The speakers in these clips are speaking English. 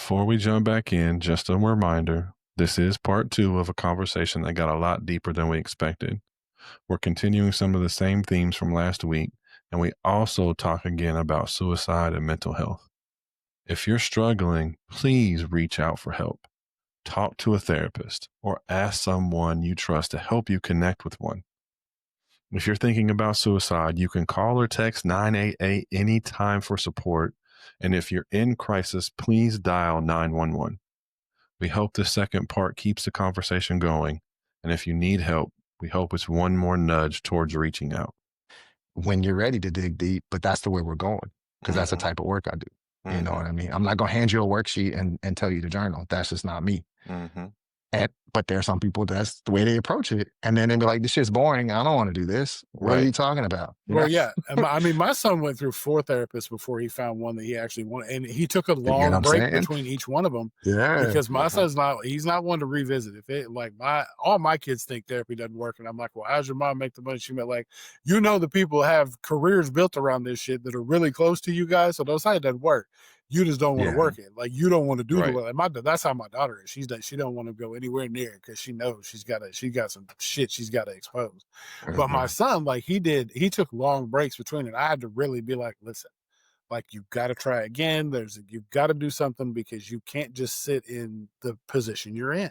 Before we jump back in, just a reminder this is part two of a conversation that got a lot deeper than we expected. We're continuing some of the same themes from last week, and we also talk again about suicide and mental health. If you're struggling, please reach out for help. Talk to a therapist or ask someone you trust to help you connect with one. If you're thinking about suicide, you can call or text 988 anytime for support. And if you're in crisis, please dial 911. We hope the second part keeps the conversation going. And if you need help, we hope it's one more nudge towards reaching out. When you're ready to dig deep, but that's the way we're going because that's the type of work I do. You know what I mean? I'm not going to hand you a worksheet and tell you to journal. That's just not me. But there are some people that's the way they approach it. And then they'll be like, this shit's boring. I don't want to do this. What are you talking about? You Well, know? yeah. I mean, my son went through 4 therapists before he found one that he actually wanted. And he took a You know what long I'm break saying? between each one of them Yeah. because my son's he's not one to revisit. If it like all my kids think therapy doesn't work. And I'm like, well, how's your mom make the money? She meant like, the people have careers built around this shit that are really close to you guys. So those how it doesn't work. You just don't want to work it. Like you don't want to do the work. Like that's how my daughter is. She don't want to go anywhere near it because she knows she got some shit she's got to expose. But my son, like he took long breaks between it. I had to really be like, listen, like you got to try again. You've got to do something because you can't just sit in the position you're in.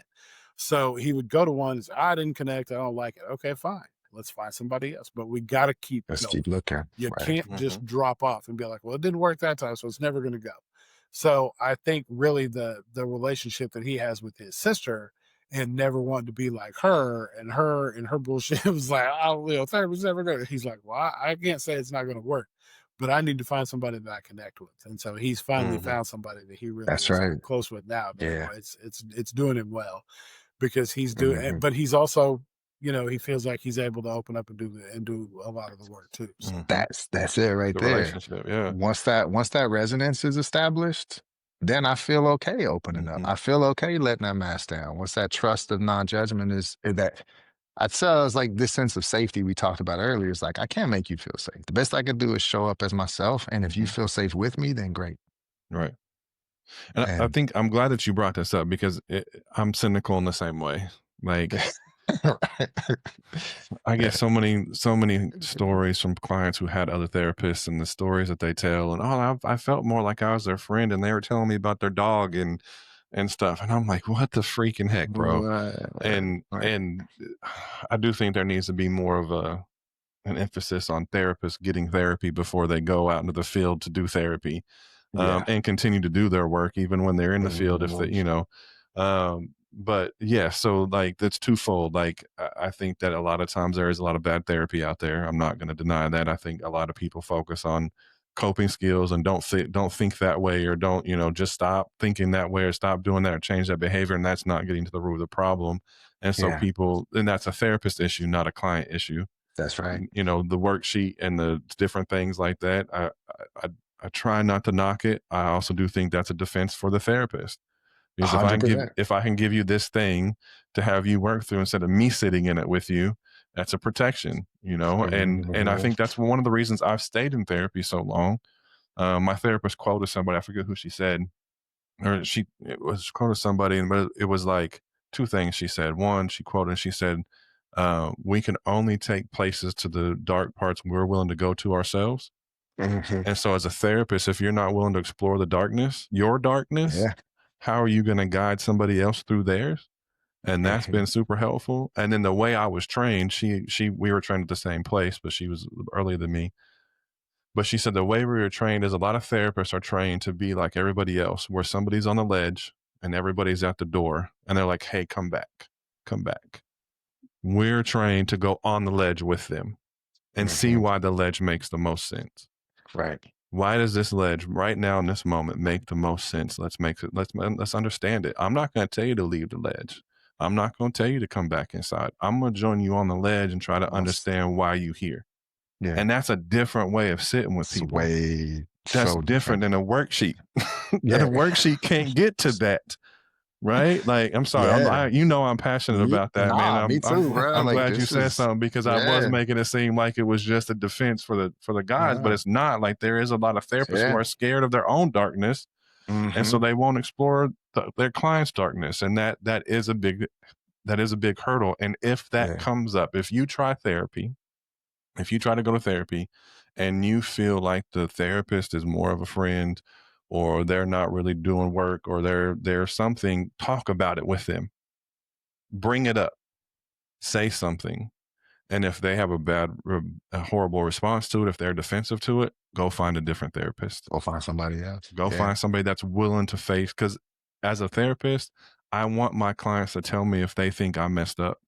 So he would go to ones, I didn't connect. I don't like it. Okay, fine. Let's find somebody else. But we got to keep looking. You can't just drop off and be like, well, it didn't work that time, so it's never going to go. So I think really the relationship that he has with his sister and never wanted to be like her and her bullshit was like, oh, therapy's never going to. He's like, well, I can't say it's not going to work, but I need to find somebody that I connect with. And so he's finally found somebody that he really is close with now. Yeah. It's doing him well because he's doing it, but he's also, he feels like he's able to open up and do a lot of the work too. So. That's it right there. Relationship, yeah. Once that resonance is established, then I feel okay opening up. I feel okay letting that mask down. Once that trust of non-judgment is that, I'd say it's like this sense of safety we talked about earlier. It's like, I can't make you feel safe. The best I can do is show up as myself. And if you feel safe with me, then great. Right. And I think I'm glad that you brought this up because I'm cynical in the same way. Like, I get so many stories from clients who had other therapists and the stories that they tell, and I felt more like I was their friend, and they were telling me about their dog and stuff, and I'm like, what the freaking heck, bro? And I do think there needs to be more of an emphasis on therapists getting therapy before they go out into the field to do therapy, and continue to do their work even when they're in the field, if they, but yeah, so like that's twofold. Like I think that a lot of times there is a lot of bad therapy out there. I'm not going to deny that. I think a lot of people focus on coping skills and don't think that way, or don't, just stop thinking that way, or stop doing that, or change that behavior. And that's not getting to the root of the problem. And so and that's a therapist issue, not a client issue. That's right. The worksheet and the different things like that. I try not to knock it. I also do think that's a defense for the therapist. Because if I can give you this thing to have you work through instead of me sitting in it with you, that's a protection, and I think that's one of the reasons I've stayed in therapy so long. My therapist quoted somebody, I forget who she said, or it was quoted somebody, but it was like 2 things she said. One, she quoted and she said, we can only take places to the dark parts we're willing to go to ourselves. And so as a therapist, if you're not willing to explore the darkness, your darkness, how are you going to guide somebody else through theirs? And that's been super helpful. And then the way I was trained, we were trained at the same place, but she was earlier than me. But she said the way we were trained is a lot of therapists are trained to be like everybody else, where somebody's on the ledge and everybody's at the door and they're like, hey, come back. We're trained to go on the ledge with them and see why the ledge makes the most sense. Right. Why does this ledge right now in this moment make the most sense? Let's understand it. I'm not going to tell you to leave the ledge. I'm not going to tell you to come back inside. I'm going to join you on the ledge and try to understand why you're here. Yeah. And that's a different way of sitting with people. That's so different than a worksheet. And a worksheet can't get to that. Right? Like, I'm sorry. I'm passionate about that, man. Me too, bro. I'm glad you said something, because I was making it seem like it was just a defense for the guys, but it's not. Like, there is a lot of therapists who are scared of their own darkness And so Mm-hmm. they won't explore their client's darkness. And that is a big hurdle. And if that Yeah. comes up, if you try to go to therapy and you feel like the therapist is more of a friend, or they're not really doing work, or they're something, talk about it with them. Bring it up. Say something. And if they have a horrible response to it, if they're defensive to it, go find a different therapist. Go find somebody else. Go find somebody that's willing to face, because as a therapist, I want my clients to tell me if they think I messed up.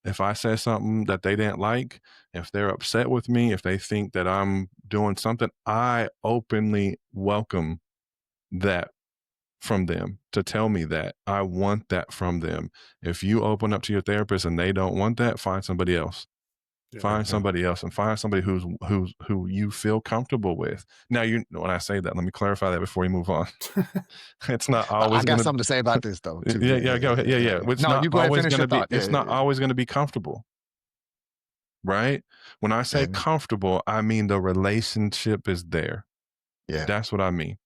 If I said something that they didn't like, if they're upset with me, if they think that I'm doing something, I openly welcome that from them, to tell me that. I want that from them. If you open up to your therapist and they don't want that, find somebody else. Find somebody else, and find somebody who you feel comfortable with. Now, when I say that, let me clarify that before you move on. It's not I always got going something to say about this though, too. yeah, go ahead. Yeah. It's No, not you go ahead, always finish going your to be, thought. it's not always going to be comfortable, right? When I say Yeah. comfortable, I mean the relationship is there. Yeah. That's what I mean.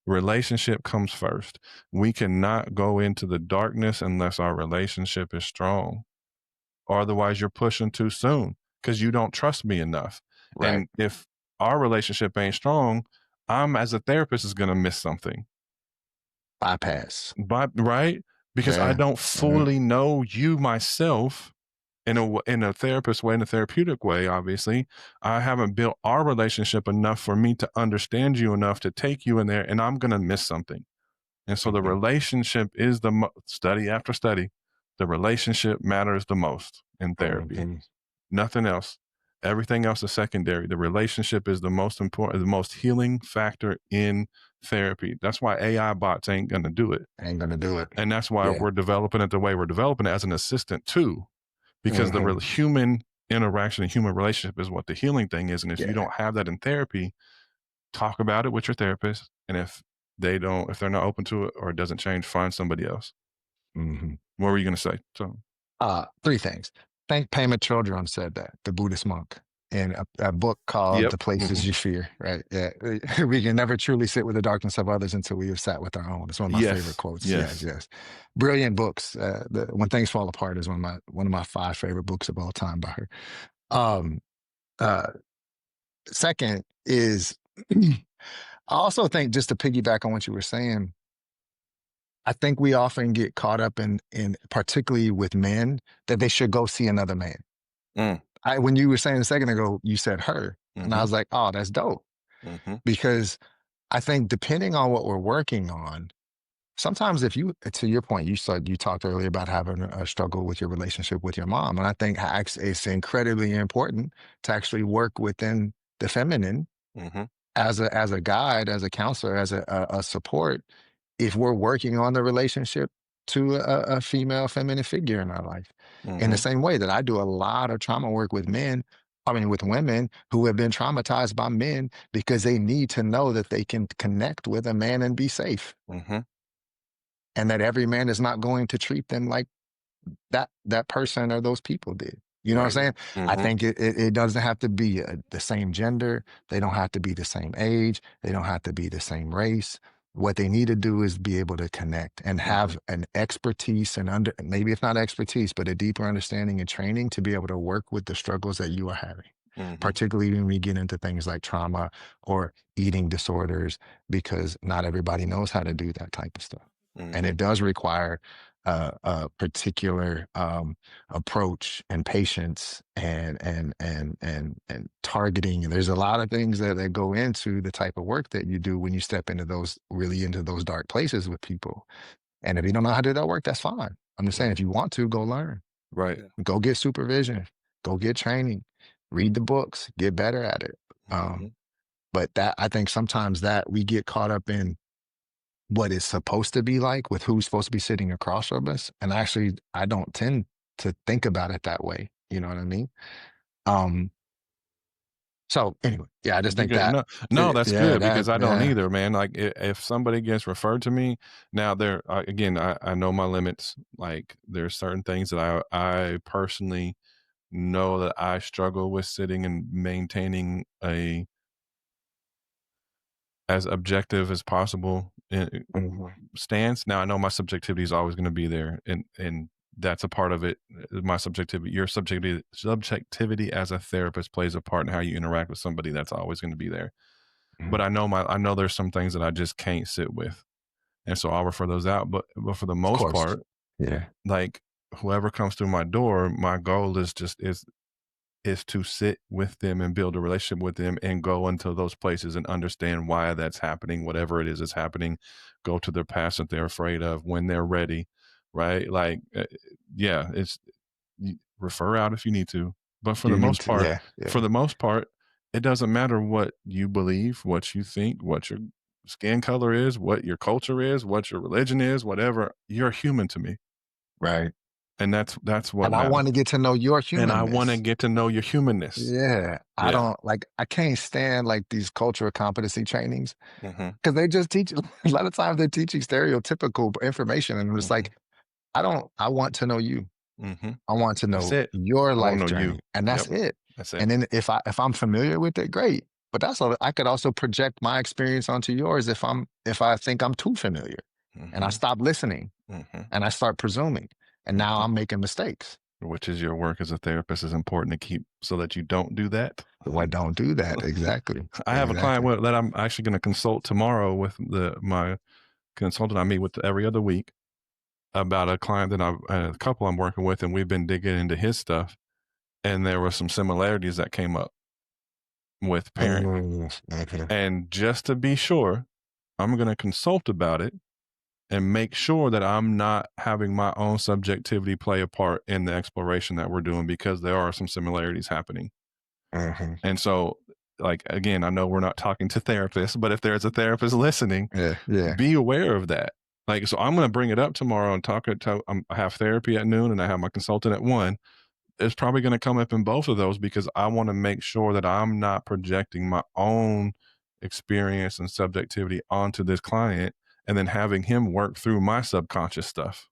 Relationship comes first. We cannot go into the darkness unless our relationship is strong. Or otherwise you're pushing too soon because you don't trust me enough. Right. And if our relationship ain't strong, I'm, as a therapist, is going to miss something. Bypass. Right? Because I don't fully know you myself in a therapist way, in a therapeutic way. Obviously, I haven't built our relationship enough for me to understand you enough to take you in there, and I'm going to miss something. And so the relationship is study after study. The relationship matters the most in therapy. Nothing else. Everything else is secondary. The relationship is the most important, the most healing factor in therapy. That's why AI bots ain't going to do it. And that's why we're developing it the way we're developing it, as an assistant too, because the real human interaction and human relationship is what the healing thing is. And if you don't have that in therapy, talk about it with your therapist. And if they're not open to it, or it doesn't change, find somebody else. What were you going to say? So, 3 things. I think Pema Chodron said that, the Buddhist monk, in a book called The Places You Fear, right? Yeah. We can never truly sit with the darkness of others until we have sat with our own. It's one of my favorite quotes. Yes. Brilliant books. When Things Fall Apart is one of my 5 favorite books of all time by her. Uh, Second is, I also think, just to piggyback on what you were saying, I think we often get caught up in particularly with men, that they should go see another man. When you were saying a second ago, you said her, and I was like, oh, that's dope. Because I think, depending on what we're working on, sometimes, to your point, you talked earlier about having a struggle with your relationship with your mom. And I think it's incredibly important to actually work within the feminine as a guide, as a counselor, as a support, if we're working on the relationship to a female feminine figure in our life. In the same way that I do a lot of trauma work with with women who have been traumatized by men, because they need to know that they can connect with a man and be safe. And that every man is not going to treat them like that person or those people did. You know what I'm saying? I think it doesn't have to be the same gender. They don't have to be the same age. They don't have to be the same race. What they need to do is be able to connect and have an expertise, and maybe if not expertise, but a deeper understanding and training to be able to work with the struggles that you are having, particularly when we get into things like trauma or eating disorders, because not everybody knows how to do that type of stuff. And it does require a particular approach and patience and targeting. And there's a lot of things that go into the type of work that you do when you step into those dark places with people. And if you don't know how to do that work, that's fine. I'm just saying, if you want to, go learn. Right. Go get supervision. Go get training. Read the books. Get better at it. But I think sometimes that we get caught up in what it's supposed to be like, with who's supposed to be sitting across from us. And actually, I don't tend to think about it that way. You know what I mean? So anyway, I just think that. No, that's good, because I don't either, man. Like, if somebody gets referred to me, now again, I know my limits. Like, there's certain things that I personally know that I struggle with sitting and maintaining as objective as possible stance. Now I know my subjectivity is always going to be there, and that's a part of it. My subjectivity, your subjectivity as a therapist plays a part in how you interact with somebody. That's always going to be there. But I know there's some things that I just can't sit with, and so I'll refer those out. But for the most part, yeah, like whoever comes through my door, my goal is to sit with them and build a relationship with them and go into those places and understand why that's happening, whatever it is happening. Go to their past that they're afraid of when they're ready, right? Like, yeah, refer out if you need to, but for the most part, it doesn't matter what you believe, what you think, what your skin color is, what your culture is, what your religion is, whatever. You're human to me, right. and that's what And I matters. want to get to know your humanness. And I want to get to know your humanness. Yeah. I don't I can't stand like these cultural competency trainings because they just teach, a lot of times they're teaching stereotypical information. And I'm just like, I want to know you. I want to know your life journey. And that's it. That's it. And then if I'm familiar with it, great. But that's all. I could also project my experience onto yours if I think I'm too familiar and I stop listening and I start presuming. And now I'm making mistakes. Which is your work as a therapist is important to keep so that you don't do that. Why don't do that? Exactly. I have a client that I'm actually going to consult tomorrow with my consultant I meet with every other week about a client that a couple I'm working with, and we've been digging into his stuff, and there were some similarities that came up with parent. And just to be sure, I'm going to consult about it and make sure that I'm not having my own subjectivity play a part in the exploration that we're doing, because there are some similarities happening. And so, like, again, I know we're not talking to therapists, but if there's a therapist listening, be aware of that. Like, so I'm going to bring it up tomorrow and I have therapy at noon and I have my consultant at 1. It's probably going to come up in both of those because I want to make sure that I'm not projecting my own experience and subjectivity onto this client and then having him work through my subconscious stuff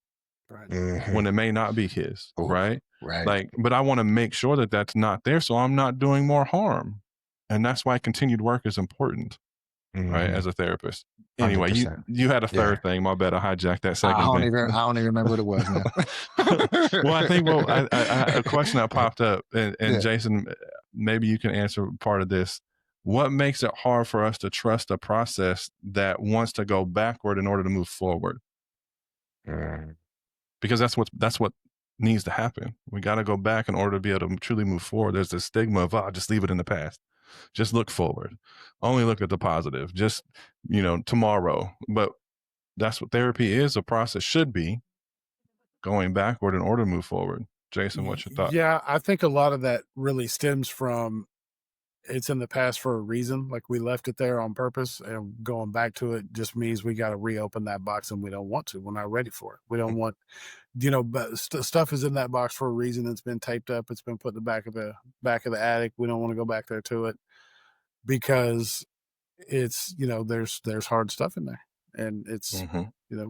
when it may not be his, right? Like, but I want to make sure that that's not there, so I'm not doing more harm. And that's why continued work is important, right? As a therapist. Anyway, 100%. you had a third thing. My bad. I hijacked that second thing. I don't even remember what it was now. Well, I think a question that popped up, and Jason, maybe you can answer part of this. What makes it hard for us to trust a process that wants to go backward in order to move forward? Because that's what needs to happen. We got to go back in order to be able to truly move forward. There's this stigma of, just leave it in the past. Just look forward. Only look at the positive. Just, tomorrow. But that's what therapy is. A process should be going backward in order to move forward. Jason, what's your thought? Yeah, I think a lot of that really stems from it's in the past for a reason. Like, we left it there on purpose, and going back to it just means we got to reopen that box, and we don't want to. We're not ready for it. We don't want, but stuff is in that box for a reason. It's been taped up. It's been put in the back of the attic. We don't want to go back there to it because it's, there's hard stuff in there, and it's,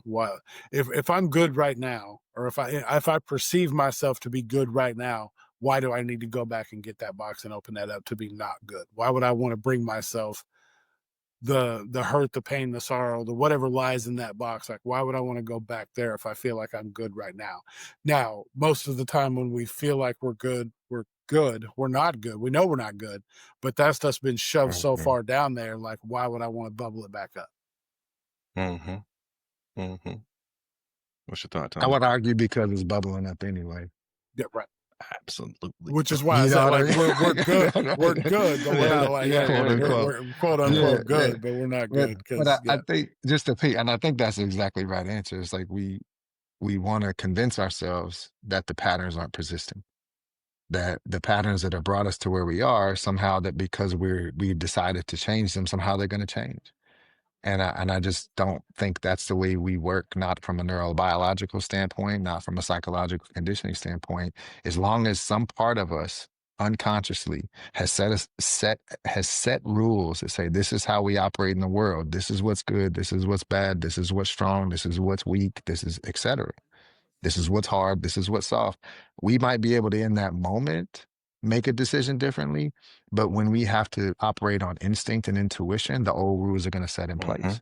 why if I'm good right now, or if I perceive myself to be good right now, why do I need to go back and get that box and open that up to be not good? Why would I want to bring myself the hurt, the pain, the sorrow, the whatever lies in that box? Like, why would I want to go back there if I feel like I'm good right now? Now, most of the time when we feel like we're good, we're not good. We know we're not good, but that stuff's been shoved so far down there. Like, why would I want to bubble it back up? What's your thought, Tony? I would argue because it's bubbling up anyway. Yeah, right. Absolutely. Which is why I said, like, we're good. We're good, but we're not like, we're quote unquote good, but we're not good. But I think and I think that's exactly right answer. It's like we want to convince ourselves that the patterns aren't persistent, that the patterns that have brought us to where we are, somehow that because we've decided to change them, somehow they're going to change. And I just don't think that's the way we work, not from a neurobiological standpoint, not from a psychological conditioning standpoint. As long as some part of us unconsciously has set rules that say this is how we operate in the world. This is what's good. This is what's bad. This is what's strong. This is what's weak. This is etc. This is what's hard. This is what's soft. We might be able to, in that moment, make a decision differently. But when we have to operate on instinct and intuition, the old rules are going to set in place.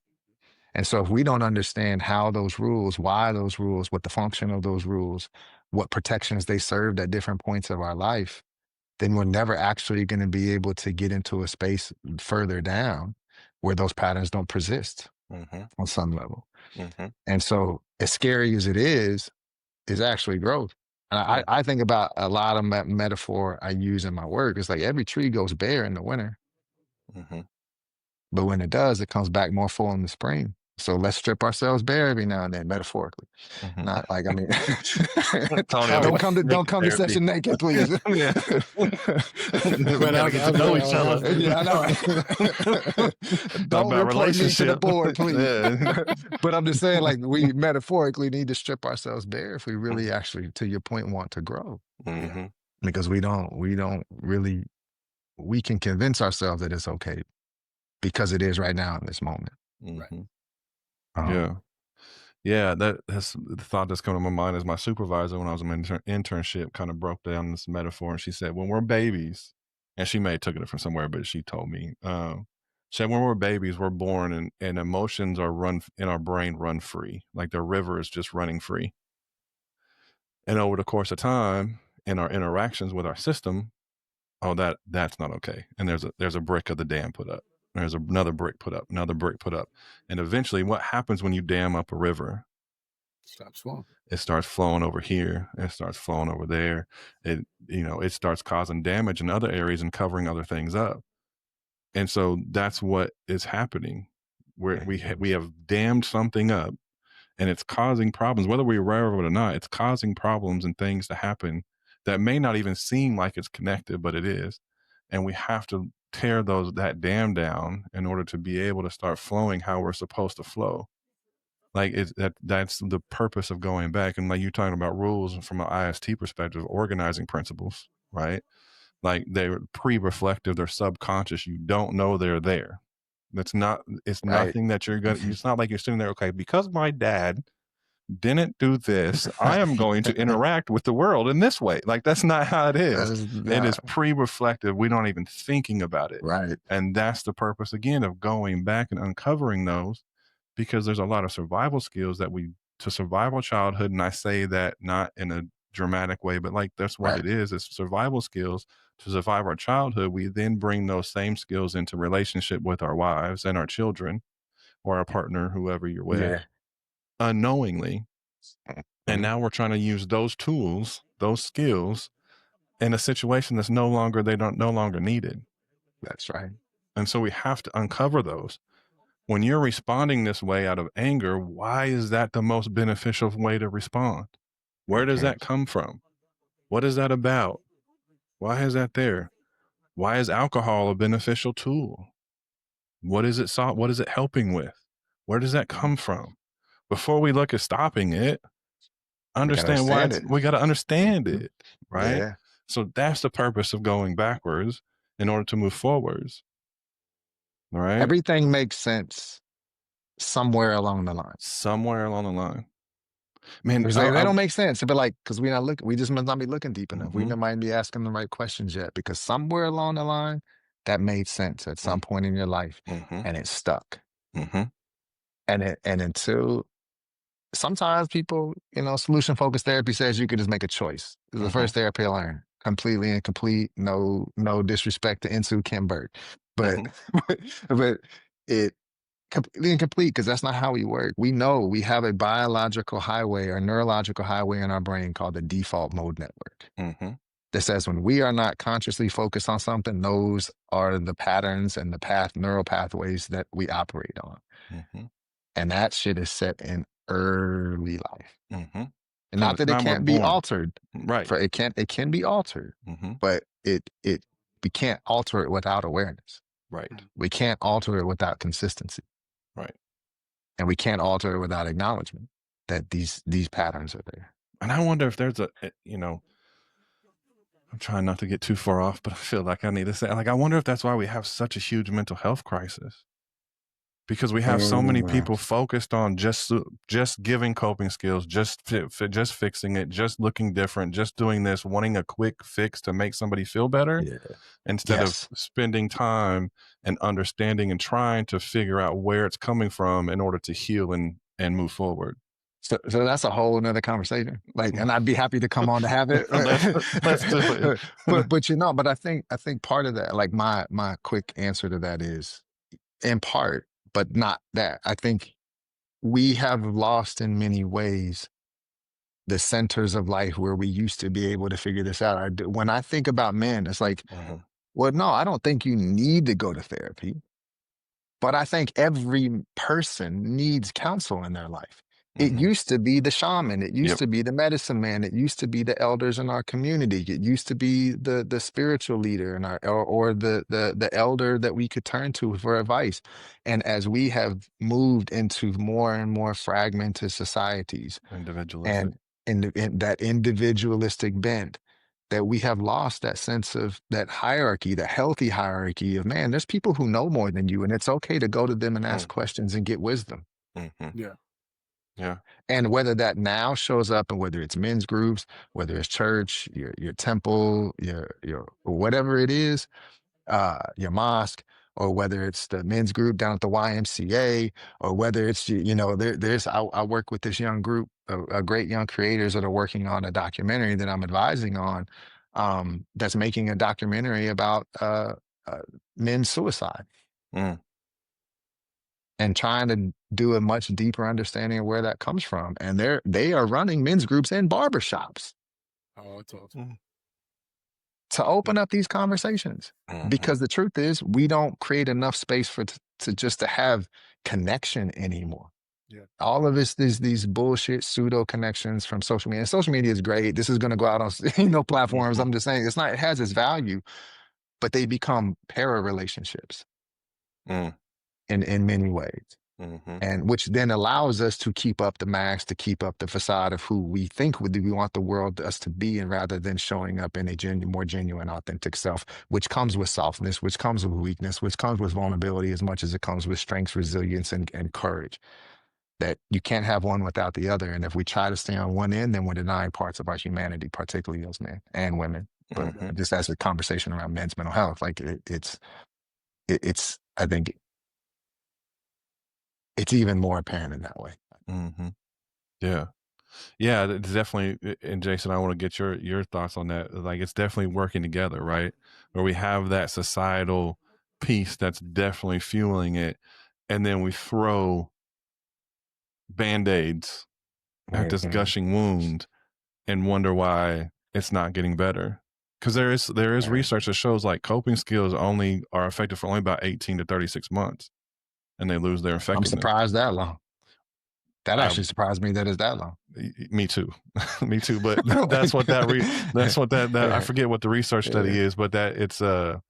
And so if we don't understand how those rules, why those rules, what the function of those rules, what protections they served at different points of our life, then we're never actually going to be able to get into a space further down where those patterns don't persist on some level. And so as scary as it is actually growth. And I think about a lot of metaphor I use in my work. It's like every tree goes bare in the winter, but when it does, it comes back more full in the spring. So let's strip ourselves bare every now and then, metaphorically. Not like, I mean, Tony, don't come to session naked, please. We gotta get to know each other. Yeah, I know. Don't report me to the board, please. But I'm just saying, like, we metaphorically need to strip ourselves bare if we really actually, to your point, want to grow. Because we can convince ourselves that it's okay because it is right now in this moment. Yeah, that's the thought that's coming to my mind. Is my supervisor when I was in my internship kind of broke down this metaphor, and she said, when we're babies, and she may have took it from somewhere, but she told me, she said, when we're babies, we're born and emotions are run in our brain, run free, like the river is just running free. And over the course of time, in our interactions with our system, that's not okay. And there's a brick of the dam put up. There's another brick put up, another brick put up. And eventually what happens when you dam up a river? Stops flowing. It starts flowing over here. It starts flowing over there. It starts causing damage in other areas and covering other things up. And so that's what is happening. We have dammed something up and it's causing problems, whether we're aware of it or not. It's causing problems and things to happen that may not even seem like it's connected, but it is. And we have to tear that dam down in order to be able to start flowing how we're supposed to flow. Like that's the purpose of going back. And like you're talking about rules from an IST perspective, organizing principles, right? Like they're pre-reflective, they're subconscious. You don't know they're there. It's nothing that you're gonna. It's not like you're sitting there. Okay, because my dad didn't do this, I am going to interact with the world in this way. Like that's not how it is. It is pre-reflective. We don't even thinking about it. Right. And that's the purpose again of going back and uncovering those, because there's a lot of survival skills to survive our childhood. And I say that not in a dramatic way, but like that's what it is. It's survival skills to survive our childhood. We then bring those same skills into relationship with our wives and our children or our partner, whoever you're with, unknowingly. And now we're trying to use those tools, those skills in a situation that's no longer needed. That's right. And so we have to uncover those. When you're responding this way out of anger, why is that the most beneficial way to respond? Where does that come from? What is that about? Why is that there? Why is alcohol a beneficial tool? What is it helping with? Where does that come from? Before we look at stopping it, understand why we got to understand it, right? Yeah. So that's the purpose of going backwards in order to move forwards. All right. Everything makes sense somewhere along the line. Somewhere along the line. Man, they don't make sense. But like, because we just must not be looking deep enough. We might be asking the right questions yet, because somewhere along the line that made sense at some point in your life and it stuck. And until sometimes people, solution focused therapy says you can just make a choice. This is the first therapy I learned. Completely incomplete. No disrespect to Ensu Kimberg, but but it completely incomplete, because that's not how we work. We know we have a biological highway or neurological highway in our brain called the default mode network that says when we are not consciously focused on something, those are the patterns and the neural pathways that we operate on. And that shit is set in early life. And not that it can't be altered. Right. It can be altered, but we can't alter it without awareness. Right. We can't alter it without consistency. Right. And we can't alter it without acknowledgement that these patterns are there. And I wonder if there's I'm trying not to get too far off, but I feel like I need to say, like, I wonder if that's why we have such a huge mental health crisis. because we have so many people focused on just giving coping skills, just fixing it, just looking different, just doing this, wanting a quick fix to make somebody feel better, instead of spending time and understanding and trying to figure out where it's coming from in order to heal and move forward. So that's a whole another conversation. Like, and I'd be happy to come on to have it. let's do it. but I think part of that, like my quick answer to that is, in part, but not that. I think we have lost in many ways the centers of life where we used to be able to figure this out. When I think about men, it's like, well, no, I don't think you need to go to therapy, but I think every person needs counsel in their life. It used to be the shaman. It used to be the medicine man. It used to be the elders in our community. It used to be the spiritual leader in our, or the elder that we could turn to for advice. And as we have moved into more and more fragmented societies, individualistic, and in that individualistic bent, that we have lost that sense of that hierarchy, the healthy hierarchy of, man, there's people who know more than you, and it's okay to go to them and ask questions and get wisdom. Yeah. And whether that now shows up, and whether it's men's groups, whether it's church, your temple, your whatever it is, your mosque, or whether it's the men's group down at the YMCA, or whether it's, I work with this young group of great young creators that are working on a documentary that I'm advising on, that's making a documentary about men's suicide. And trying to do a much deeper understanding of where that comes from. And they are running men's groups in barbershops. Oh, it's awesome. To open up these conversations. Because the truth is, we don't create enough space to have connection anymore. All of this is these bullshit pseudo connections from social media. And social media is great. This is going to go out on platforms. I'm just saying, it has its value, but they become para relationships. In many ways. And which then allows us to keep up the mask, to keep up the facade of who we think we want the world us to be, and rather than showing up in a more genuine, authentic self, which comes with softness, which comes with weakness, which comes with vulnerability as much as it comes with strength, resilience, and courage. That you can't have one without the other. And if we try to stay on one end, then we're denying parts of our humanity, particularly those men and women. But just as a conversation around men's mental health, like it's I think it's even more apparent in that way. Yeah, it's definitely. And Jason, I want to get your thoughts on that. Like, it's definitely working together, right? Where we have that societal piece that's definitely fueling it, and then we throw Band-Aids at this gushing wound and wonder why it's not getting better. Because there is research that shows like coping skills are effective for only about 18 to 36 months. And they lose their effectiveness. I'm surprised that long. That actually surprised me that it's that long. Me too. Me too. But that's what I forget what the research study is, but that it's I'll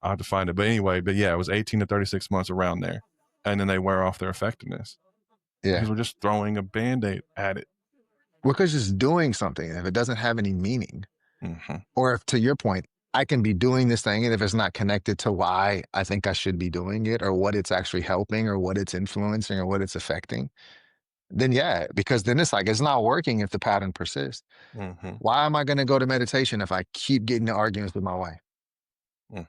have to find it. But anyway, it was 18 to 36 months around there. And then they wear off their effectiveness. Because we're just throwing a Band-Aid at it. Because it's doing something. If it doesn't have any meaning, or if, to your point, I can be doing this thing, and if it's not connected to why I think I should be doing it, or what it's actually helping, or what it's influencing, or what it's affecting, then because then it's like, it's not working if the pattern persists. Why am I going to go to meditation if I keep getting into arguments with my wife?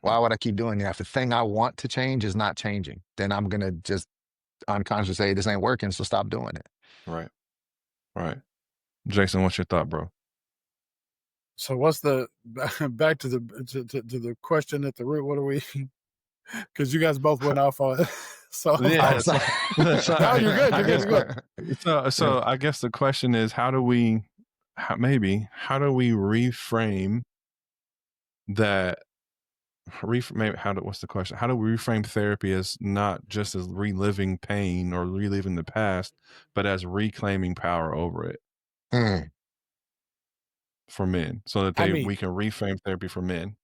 Why would I keep doing it if the thing I want to change is not changing? Then I'm going to just unconsciously say, this ain't working, so stop doing it. Right. Jason, what's your thought, bro? So what's back to the question at the root? What are we? Because you guys both went off on it. So no, you're good. You're good. So I guess the question is, how do we reframe that? What's the question? How do we reframe therapy as not just as reliving pain or reliving the past, but as reclaiming power over it? For men, so that we can reframe therapy for men.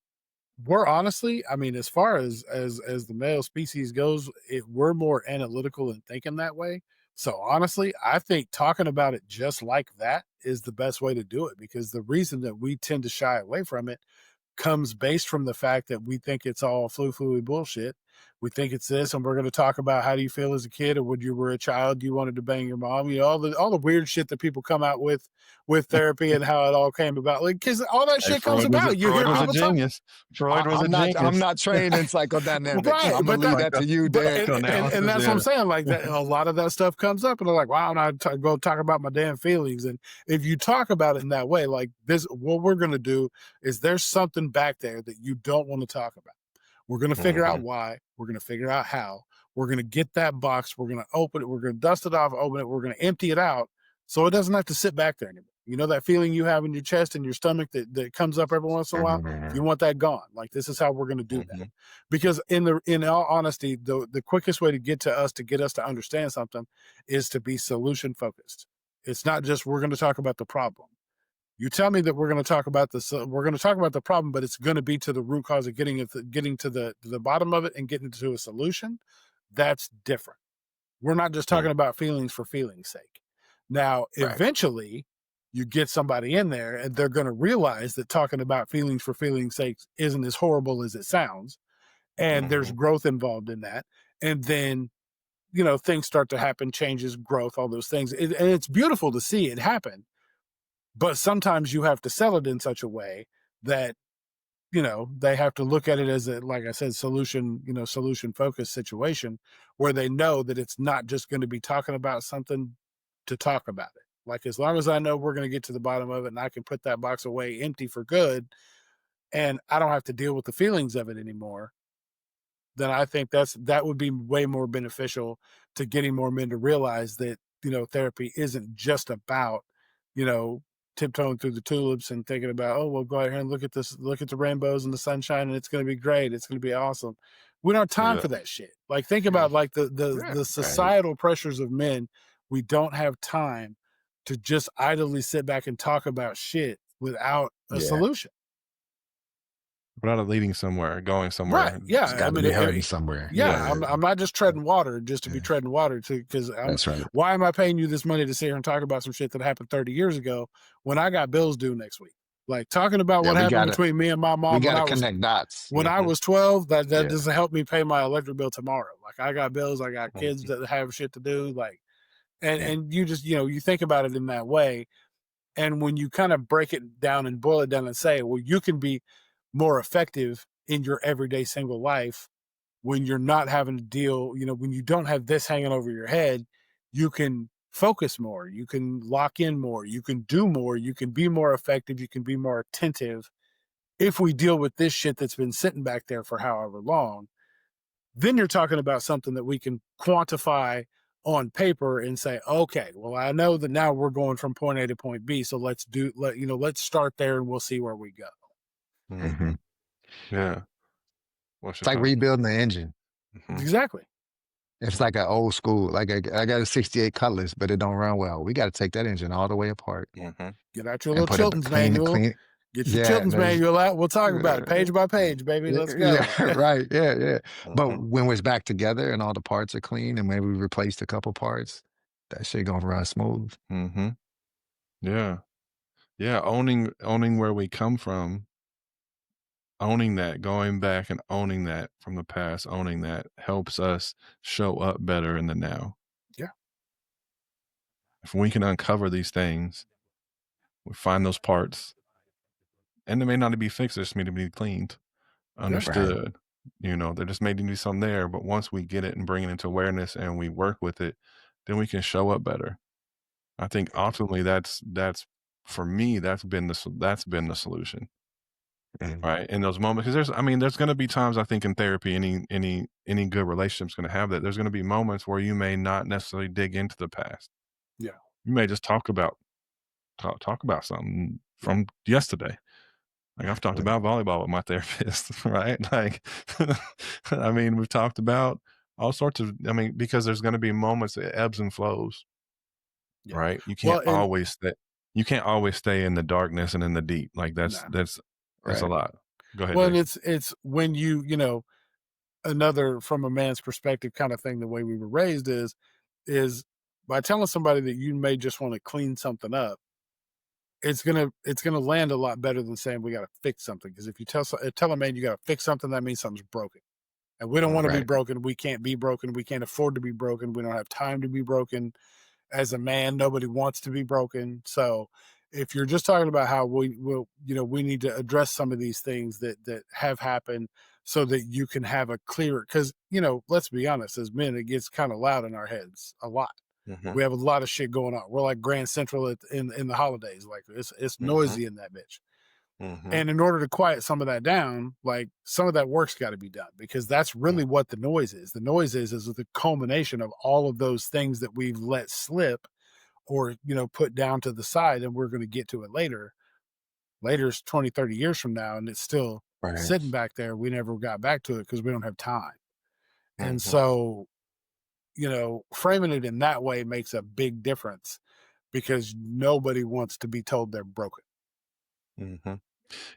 We're honestly, as far as the male species goes, we're more analytical and thinking that way. So honestly, I think talking about it just like that is the best way to do it, because the reason that we tend to shy away from it comes based from the fact that we think it's all flu-flu bullshit. we think it's this, and we're going to talk about how do you feel as a kid, or when you were a child, you wanted to bang your mom, all the weird shit that people come out with therapy and how it all came about. Like, because all that Hey, shit comes about. You Freud hear was a people talk. genius. Freud was a I'm genius. not trained in psychodynamics. Right, I'm gonna but leave that, that to you, but Derek. and that's what I'm saying. Like that, a lot of that stuff comes up, and they're like, "Wow, I'm not go talk about my damn feelings." And if you talk about it in that way, like this, what we're gonna do is there's something back there that you don't want to talk about. We're gonna figure out why. We're gonna figure out how. We're gonna get that box. We're gonna open it. We're gonna dust it off. Open it. We're gonna empty it out, so it doesn't have to sit back there anymore. You know that feeling you have in your chest and your stomach that comes up every once in a while. You want that gone. Like, this is how we're going to do that. Because in all honesty, the quickest way to get us to understand something is to be solution focused. It's not just we're going to talk about the problem. You tell me that we're going to talk about the problem, but it's going to be to the root cause of getting to the bottom of it and getting to a solution. That's different. We're not just talking about feelings for feeling's sake. Now, eventually, you get somebody in there and they're going to realize that talking about feelings for feeling's sake isn't as horrible as it sounds. And there's growth involved in that. And then, things start to happen, changes, growth, all those things. And it's beautiful to see it happen. But sometimes you have to sell it in such a way that, they have to look at it as like I said, solution focused situation where they know that it's not just going to be talking about something to talk about it. Like, as long as I know we're going to get to the bottom of it and I can put that box away empty for good and I don't have to deal with the feelings of it anymore, then I think that would be way more beneficial to getting more men to realize that, therapy isn't just about, tiptoeing through the tulips and thinking about, oh, well, go out here and look at the rainbows and the sunshine, and it's going to be great. It's going to be awesome. We don't have time for that shit. Like, think about like the societal pressures of men. We don't have time to just idly sit back and talk about shit without a solution. Without it leading somewhere, going somewhere. Right. Yeah. It's got to be hurting somewhere. Yeah. I'm not just treading water just to be treading water because That's right. why am I paying you this money to sit here and talk about some shit that happened 30 years ago when I got bills due next week? Like, talking about what happened between me and my mom. We got to connect dots. When I was 12, that doesn't help me pay my electric bill tomorrow. Like, I got bills, I got kids that have shit to do. Like, and you just, you think about it in that way. And when you kind of break it down and boil it down and say, well, you can be more effective in your everyday single life when you're not having to deal, when you don't have this hanging over your head, you can focus more, you can lock in more, you can do more, you can be more effective, you can be more attentive. If we deal with this shit that's been sitting back there for however long, then you're talking about something that we can quantify on paper and say, okay, well, I know that now we're going from point A to point B. So let's start there and we'll see where we go. Yeah. It's like rebuilding the engine. Exactly. It's like an old school, like I got a 68 Cutlass, but it don't run well. We got to take that engine all the way apart. Get out your little Chilton's manual. Get your Chilton's manual out. We'll talk about it page by page, baby. Let's go. Yeah, right. Yeah. But when it's back together and all the parts are clean and maybe we replaced a couple parts, that shit gonna run smooth. Yeah. Yeah. Owning where we come from, owning that, going back and owning that from the past, owning that helps us show up better in the now. Yeah. If we can uncover these things, we find those parts, and they may not be fixed, they just need to be cleaned, understood. Right. There just may need to be some there, but once we get it and bring it into awareness and we work with it, then we can show up better. I think ultimately that's for me, that's been the solution. Right. In those moments, because there's going to be times, I think, in therapy, any good relationship's going to have that. There's going to be moments where you may not necessarily dig into the past. Yeah. You may just talk about something from yesterday. Like, I've talked about volleyball with my therapist, right? Like, we've talked about all sorts of, because there's going to be moments, it ebbs and flows, right? You can't always stay in the darkness and in the deep. Like, that's a lot. Go ahead. Well, and it's when another, from a man's perspective kind of thing, the way we were raised is by telling somebody that you may just want to clean something up, it's gonna land a lot better than saying we got to fix something. Because if you tell a man you got to fix something, that means something's broken. And we don't want to be Right. broken. We can't be broken. We can't afford to be broken. We don't have time to be broken. As a man, nobody wants to be broken. So if you're just talking about how we will, we need to address some of these things that have happened so that you can have a clearer, because, let's be honest, as men, it gets kind of loud in our heads a lot. Mm-hmm. We have a lot of shit going on. We're like Grand Central in the holidays. Like it's noisy in that bitch. Mm-hmm. And in order to quiet some of that down, like some of that work's got to be done, because that's really what the noise is. The noise is the culmination of all of those things that we've let slip or, put down to the side, and we're going to get to it later. Later's 20, 30 years from now, and it's still sitting back there. We never got back to it because we don't have time. And so, framing it in that way makes a big difference, because nobody wants to be told they're broken. Mm-hmm.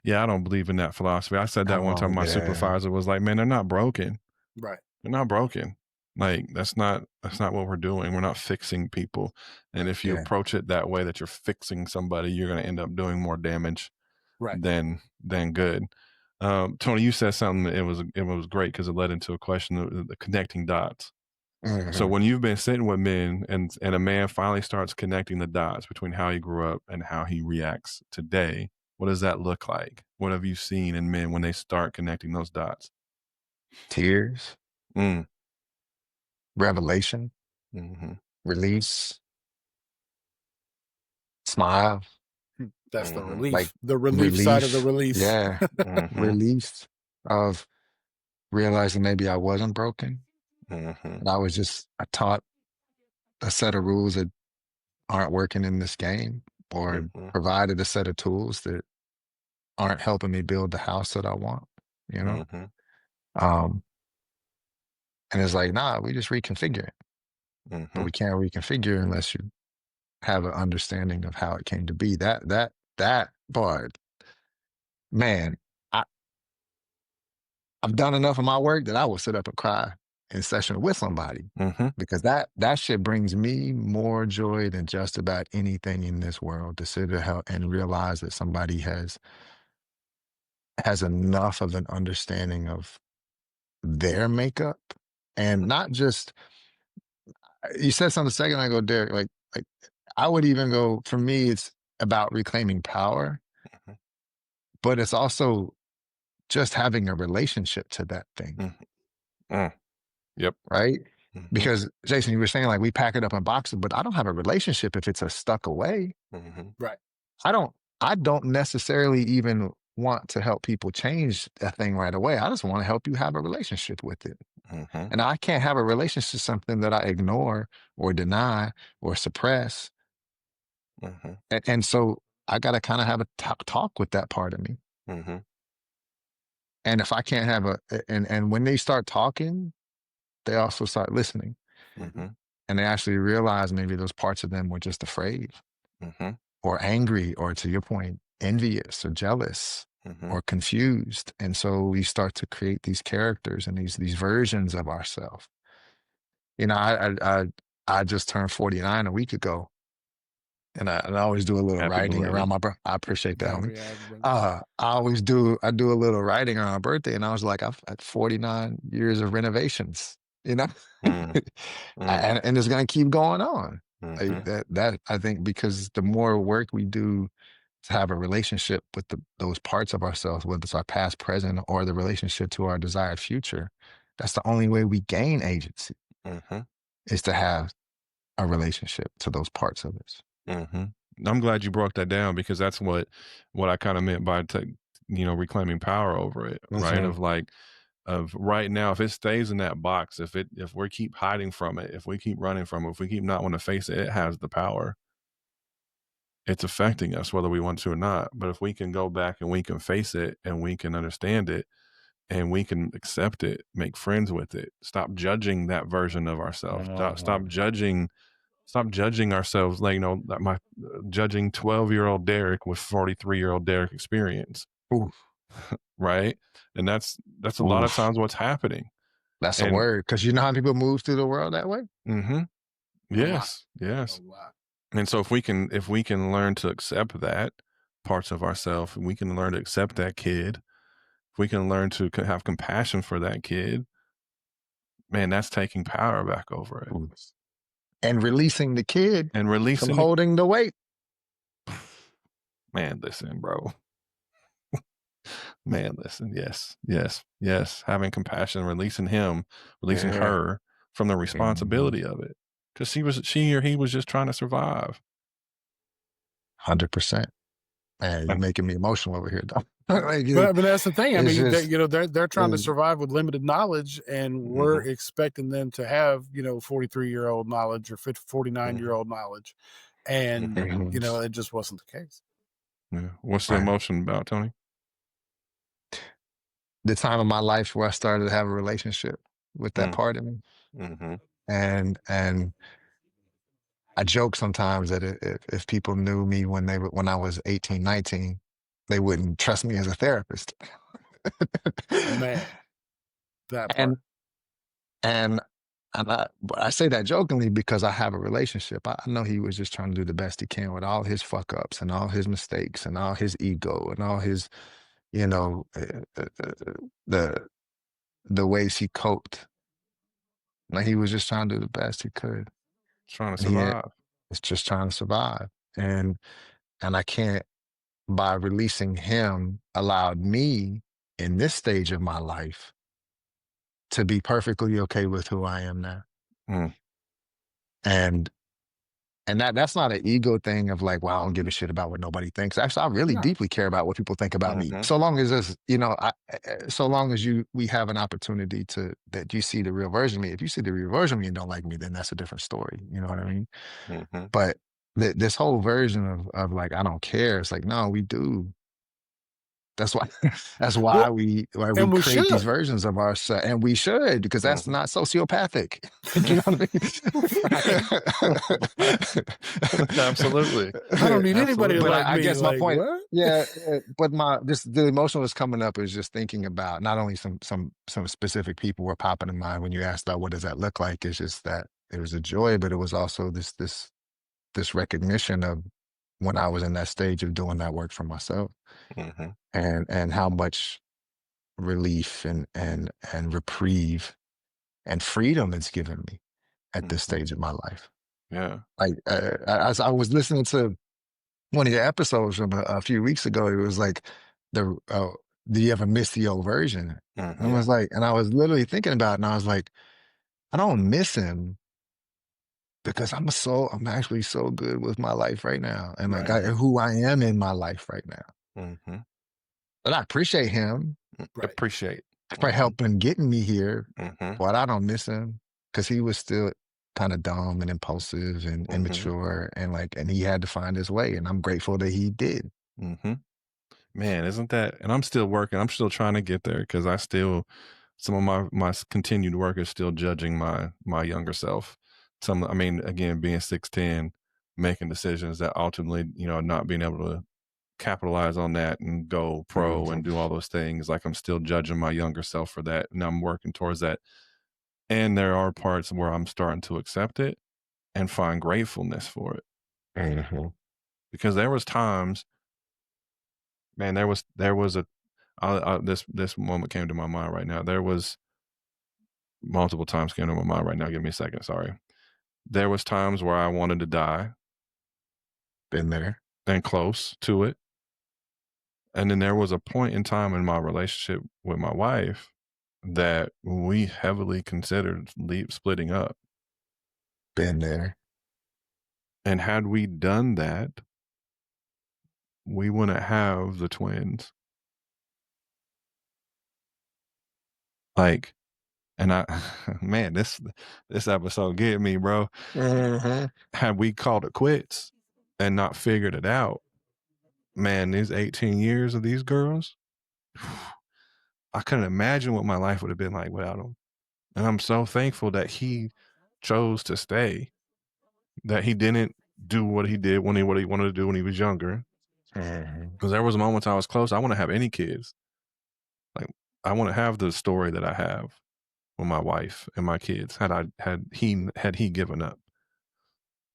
Yeah, I don't believe in that philosophy. I said that one time. My supervisor was like, "Man, they're not broken. Right. They're not broken. Like that's not what we're doing. We're not fixing people. And if you approach it that way, that you're fixing somebody, you're going to end up doing more damage than good." Tony, you said something. It was great because it led into a question of the connecting dots. So when you've been sitting with men and a man finally starts connecting the dots between how he grew up and how he reacts today, what does that look like? What have you seen in men when they start connecting those dots? Tears, revelation, release, smile. That's the relief. Like the relief side of the release. Yeah. Release of realizing maybe I wasn't broken. And I was just taught a set of rules that aren't working in this game, or provided a set of tools that aren't helping me build the house that I want, and it's like, nah, we just reconfigure it. But we can't reconfigure unless you have an understanding of how it came to be. That part, man, I've done enough of my work that I will sit up and cry in session with somebody, because that shit brings me more joy than just about anything in this world, to sit and realize that somebody has enough of an understanding of their makeup, and not just. You said something a second ago, Derek. Like I would even go, for me, it's about reclaiming power, but it's also just having a relationship to that thing. Yep. Right? Because Jason, you were saying like we pack it up in boxes, but I don't have a relationship if it's a stuck away. Right. I don't necessarily even want to help people change that thing right away. I just want to help you have a relationship with it. And I can't have a relationship with something that I ignore or deny or suppress. And so I got to kind of have a talk with that part of me. And if I can't have and when they start talking, they also start listening. And they actually realize maybe those parts of them were just afraid or angry, or, to your point, envious or jealous or confused. And so we start to create these characters and these versions of ourselves. I just turned 49 a week ago. And I always do a little writing around my birthday. I appreciate that, homie. I do a little writing around my birthday, and I was like, I've had 49 years of renovations, and it's gonna keep going on. Like that I think, because the more work we do to have a relationship with those parts of ourselves, whether it's our past, present, or the relationship to our desired future, that's the only way we gain agency, is to have a relationship to those parts of us. I'm glad you broke that down, because that's what I kind of meant by reclaiming power over it, right? Of right now, if it stays in that box, if we keep hiding from it, if we keep running from it, if we keep not want to face it, it has the power. It's affecting us whether we want to or not. But if we can go back and we can face it and we can understand it and we can accept it, make friends with it, stop judging that version of ourselves, stop judging ourselves, like, judging 12-year-old Derek with 43-year-old Derek experience. Right? And that's a lot of times what's happening. That's a word, because you know how people move through the world that way? Yes. And so if we can learn to accept that parts of ourselves, we can learn to accept that kid, if we can learn to have compassion for that kid, man, that's taking power back over it. And releasing the kid And from releasing holding the weight. Man, listen, bro. Man, listen, yes. Having compassion, releasing her from the responsibility of it. Because she or he was just trying to survive. 100%. Man, you're making me emotional over here, though. Like, but that's the thing. I mean, just, they're trying to survive with limited knowledge, and we're expecting them to have 43-year-old knowledge or 49-year-old knowledge, and it just wasn't the case. Yeah. What's the emotion about, Tony? The time of my life where I started to have a relationship with that part of me, and I joke sometimes that if people knew me when I was 18, 19, they wouldn't trust me as a therapist. Man, that part. And I say that jokingly because I have a relationship. I know he was just trying to do the best he can with all his fuck ups and all his mistakes and all his ego and all his, the ways he coped. Like, he was just trying to do the best he could. Trying to survive. It's just trying to survive. And I can't, by releasing him, allowed me in this stage of my life to be perfectly okay with who I am now. And that's not an ego thing of like, well, I don't give a shit about what nobody thinks. Actually, I really deeply care about what people think about me. So long as this, so long as we have an opportunity that you see the real version of me. If you see the real version of me and don't like me, then that's a different story. You know what I mean? But this whole version of like, I don't care. It's like, no, we do. That's why we create these versions of ourselves, and we should, because that's not sociopathic. You know what I mean? Absolutely. I don't need anybody to like me. I guess my point. What? Yeah, but the emotion that's coming up is just thinking about not only some specific people were popping in mind when you asked about what does that look like. It's just that it was a joy, but it was also this recognition of when I was in that stage of doing that work for myself. And how much relief and reprieve and freedom it's given me at this stage of my life. Yeah. Like, as I was listening to one of your episodes from a few weeks ago, it was like, do you ever miss the old version? And I was like, and I was literally thinking about it, and I was like, I don't miss him because I'm actually so good with my life right now, and like who I am in my life right now. But I appreciate him. Appreciate for helping getting me here. But I don't miss him because he was still kind of dumb and impulsive and immature, and he had to find his way, and I'm grateful that he did. Man, isn't that? And I'm still working. I'm still trying to get there because some of my continued work is still judging my younger self. I mean, again, being 6'10", making decisions that ultimately, not being able to capitalize on that and go pro and do all those things. Like, I'm still judging my younger self for that, and I'm working towards that. And there are parts where I'm starting to accept it and find gratefulness for it. Because there was times, man, this moment came to my mind right now. There was multiple times came to my mind right now. Give me a second. Sorry. There was times where I wanted to die. Been there. And close to it. And then there was a point in time in my relationship with my wife that we heavily considered splitting up. Been there. And had we done that, we wouldn't have the twins. Like, and man, this episode get me, bro. Had we called it quits and not figured it out, man, these 18 years of these girls, I couldn't imagine what my life would have been like without them. And I'm so thankful that he chose to stay, that he didn't do what he did what he wanted to do when he was younger. Because there was moments I was close. I want to have any kids. Like, I want to have the story that I have with my wife and my kids. Had he given up,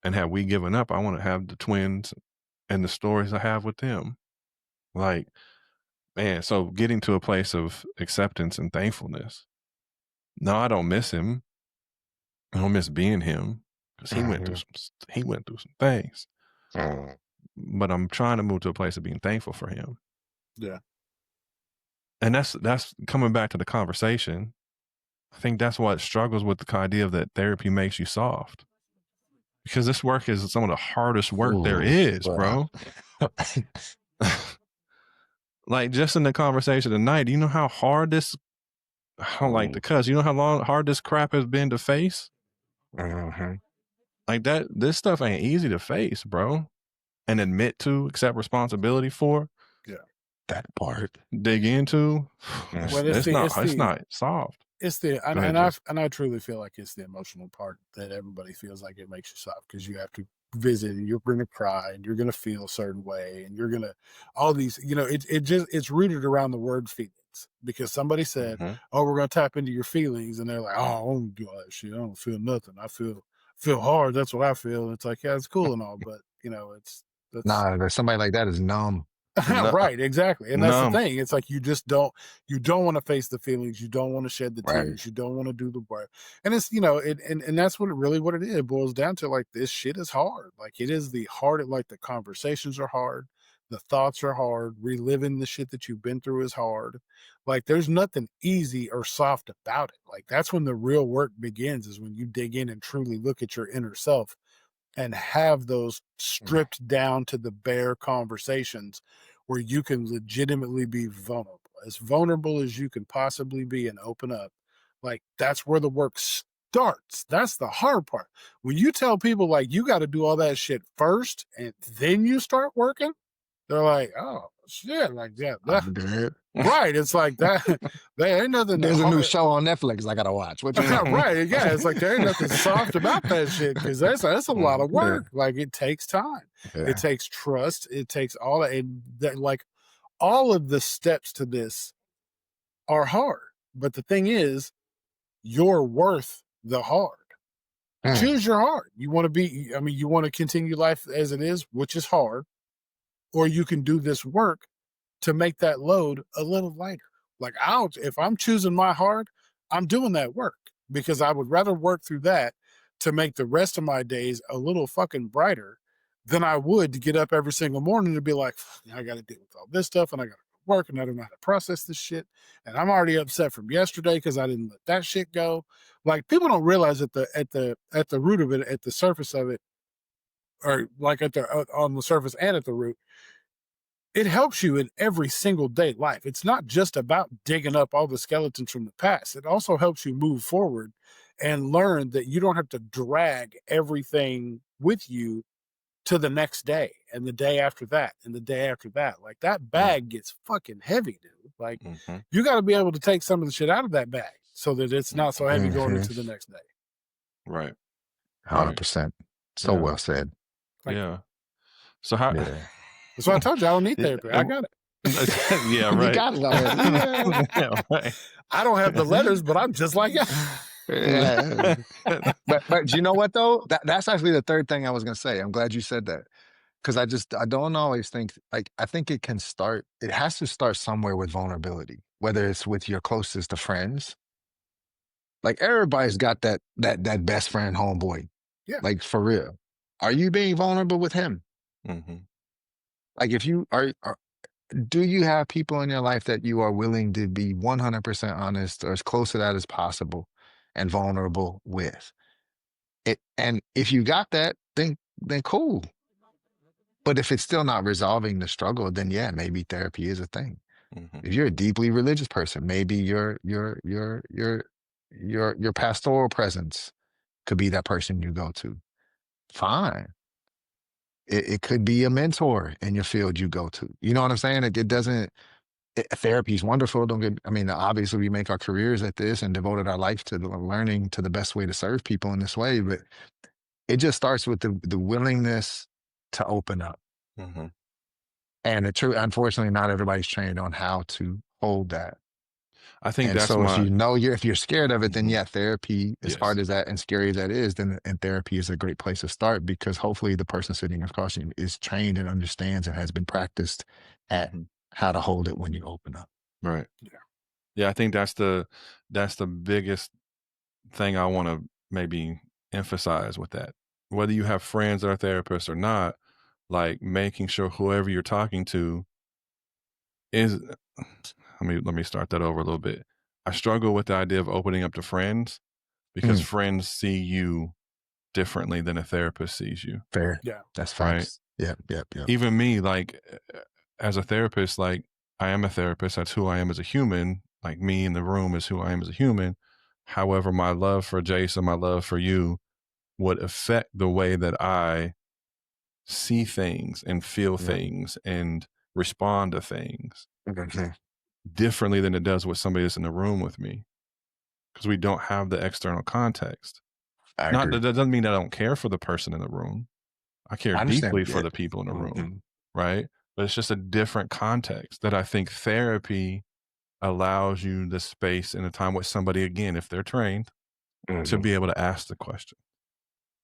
and had we given up, I want to have the twins and the stories I have with them. Like, man, so getting to a place of acceptance and thankfulness No, I don't miss him. I don't miss being him because he went through some things. But I'm trying to move to a place of being thankful for him. Yeah. And that's coming back to the conversation. I think that's what struggles with the idea of that therapy makes you soft. Because this work is some of the hardest work there is, bro. Like just in the conversation tonight, do you know how hard this, I don't like to cuss, you know how hard this crap has been to face? Like this stuff ain't easy to face, bro. And admit to, accept responsibility for. Yeah. That part. Dig into. Well, It's not soft. It's and I truly feel like it's the emotional part that everybody feels like it makes you soft, because you have to visit and you're going to cry and you're going to feel a certain way and you're going to all these, it's rooted around the word feelings, because somebody said, oh, we're going to tap into your feelings, and they're like, oh, I don't do all that shit. I don't feel nothing. I feel hard. That's what I feel. And it's like, yeah, it's cool and all, but there's somebody like that is numb. Right, exactly. And that's the thing. It's like you don't want to face the feelings, you don't want to shed the tears, you don't want to do the work. And it's and that's what it is. It boils down to, like, this shit is hard. Like, it is the conversations are hard, the thoughts are hard, reliving the shit that you've been through is hard. Like, there's nothing easy or soft about it. Like, that's when the real work begins, is when you dig in and truly look at your inner self and have those stripped down to the bare conversations where you can legitimately be vulnerable as you can possibly be, and open up. Like, that's where the work starts. That's the hard part. When you tell people, like, you got to do all that shit first and then you start working, they're like, oh shit, like that. Right. It's like that. There ain't nothing. There's a new show on Netflix I gotta watch. What you right. Yeah. It's like there ain't nothing soft about that shit, because that's a lot of work. Like, it takes time. Yeah. It takes trust. It takes all that. And that, like, all of the steps to this are hard. But the thing is, you're worth the hard. Choose your hard. You want to continue life as it is, which is hard, or you can do this work to make that load a little lighter. Like, if I'm choosing my hard, I'm doing that work, because I would rather work through that to make the rest of my days a little fucking brighter than I would to get up every single morning and be like, I got to deal with all this stuff, and I got to work, and I don't know how to process this shit, and I'm already upset from yesterday because I didn't let that shit go. Like, people don't realize at the root of it, at the surface of it, or like on the surface and at the root, it helps you in every single day life. It's not just about digging up all the skeletons from the past. It also helps you move forward and learn that you don't have to drag everything with you to the next day and the day after that and the day after that. Like, that bag gets fucking heavy, dude. Like, you got to be able to take some of the shit out of that bag so that it's not so heavy going into the next day. Right. 100%. So well said. Yeah. So how... So I told you I don't need therapy. I got it. Yeah, right. You got it already. Yeah, right. I don't have the letters, but I'm just like you. But you know what though? That's actually the third thing I was gonna say. I'm glad you said that, because I don't always think, like, I think it has to start somewhere with vulnerability, whether it's with your closest of friends. Like, everybody's got that best friend, homeboy. Yeah. Like, for real. Are you being vulnerable with him? Like, if you do you have people in your life that you are willing to be 100% honest, or as close to that as possible, and vulnerable with it? And if you got that, then cool. But if it's still not resolving the struggle, then yeah, maybe therapy is a thing. If you're a deeply religious person, maybe your pastoral presence could be that person you go to. Fine. It could be a mentor in your field you go to. You know what I'm saying? It doesn't. Therapy is wonderful. Obviously we make our careers at this and devoted our life to learning to the best way to serve people in this way, but it just starts with the willingness to open up. And unfortunately, not everybody's trained on how to hold that. I think and that's so why. If you're scared of it, then yeah, therapy, as hard as that and scary as that is, then therapy is a great place to start, because hopefully the person sitting across you is trained and understands and has been practiced at how to hold it when you open up. Right. Yeah. I think that's the biggest thing I want to maybe emphasize with that. Whether you have friends that are therapists or not, like making sure whoever you're talking to is let me start that over a little bit. I struggle with the idea of opening up to friends because Mm, friends see you differently than a therapist sees you, fair. Yeah. That's right? facts. Yep, yep, yep. Even me, like as a therapist, like I am a therapist. That's who I am as a human. Like me in the room is who I am as a human. However, my love for Jason, my love for you would affect the way that I see things and feel Yeah. things and respond to things Mhm. differently than it does with somebody that's in the room with me because we don't have the external context. I Not agree. that doesn't mean I don't care for the person in the room. I care I understand. deeply for Yeah. the people in the room, Mhm. right? But it's just a different context that I think therapy allows you the space and the time with somebody, again, if they're trained, to Mhm. be able to ask the question,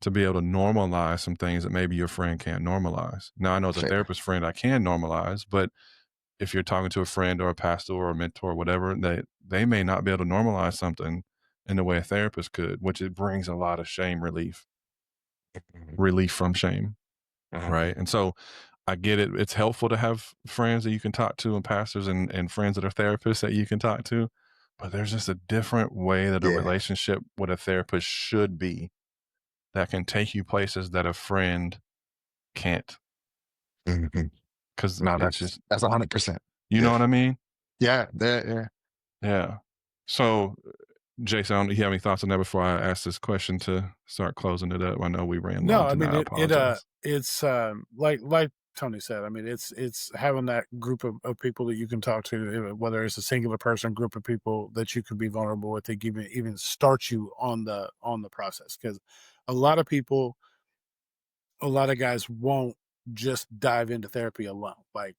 to be able to normalize some things that maybe your friend can't normalize. Now, I know as a Fair. therapist friend, I can normalize, but if you're talking to a friend or a pastor or a mentor or whatever, they may not be able to normalize something in the way a therapist could, which it brings a lot of shame Mhm. relief from shame, Mhm. right? And so I get it. It's helpful to have friends that you can talk to and pastors and friends that are therapists that you can talk to. But there's just a different way that a Yeah. relationship with a therapist should be that can take you places that a friend can't. Mhm. Cause No, it's just, that's 100%. you know Yeah. what I mean? Yeah. Yeah. Yeah. So, Jason, you have any thoughts on that before I ask this question to start closing it up? I know we ran No, long I mean tonight. I apologize. it's like Tony said. I mean, it's having that group of people that you can talk to, whether it's a singular person, group of people that you can be vulnerable with, to even start you on the process. Because a lot of people, a lot of guys won't just dive into therapy alone. Like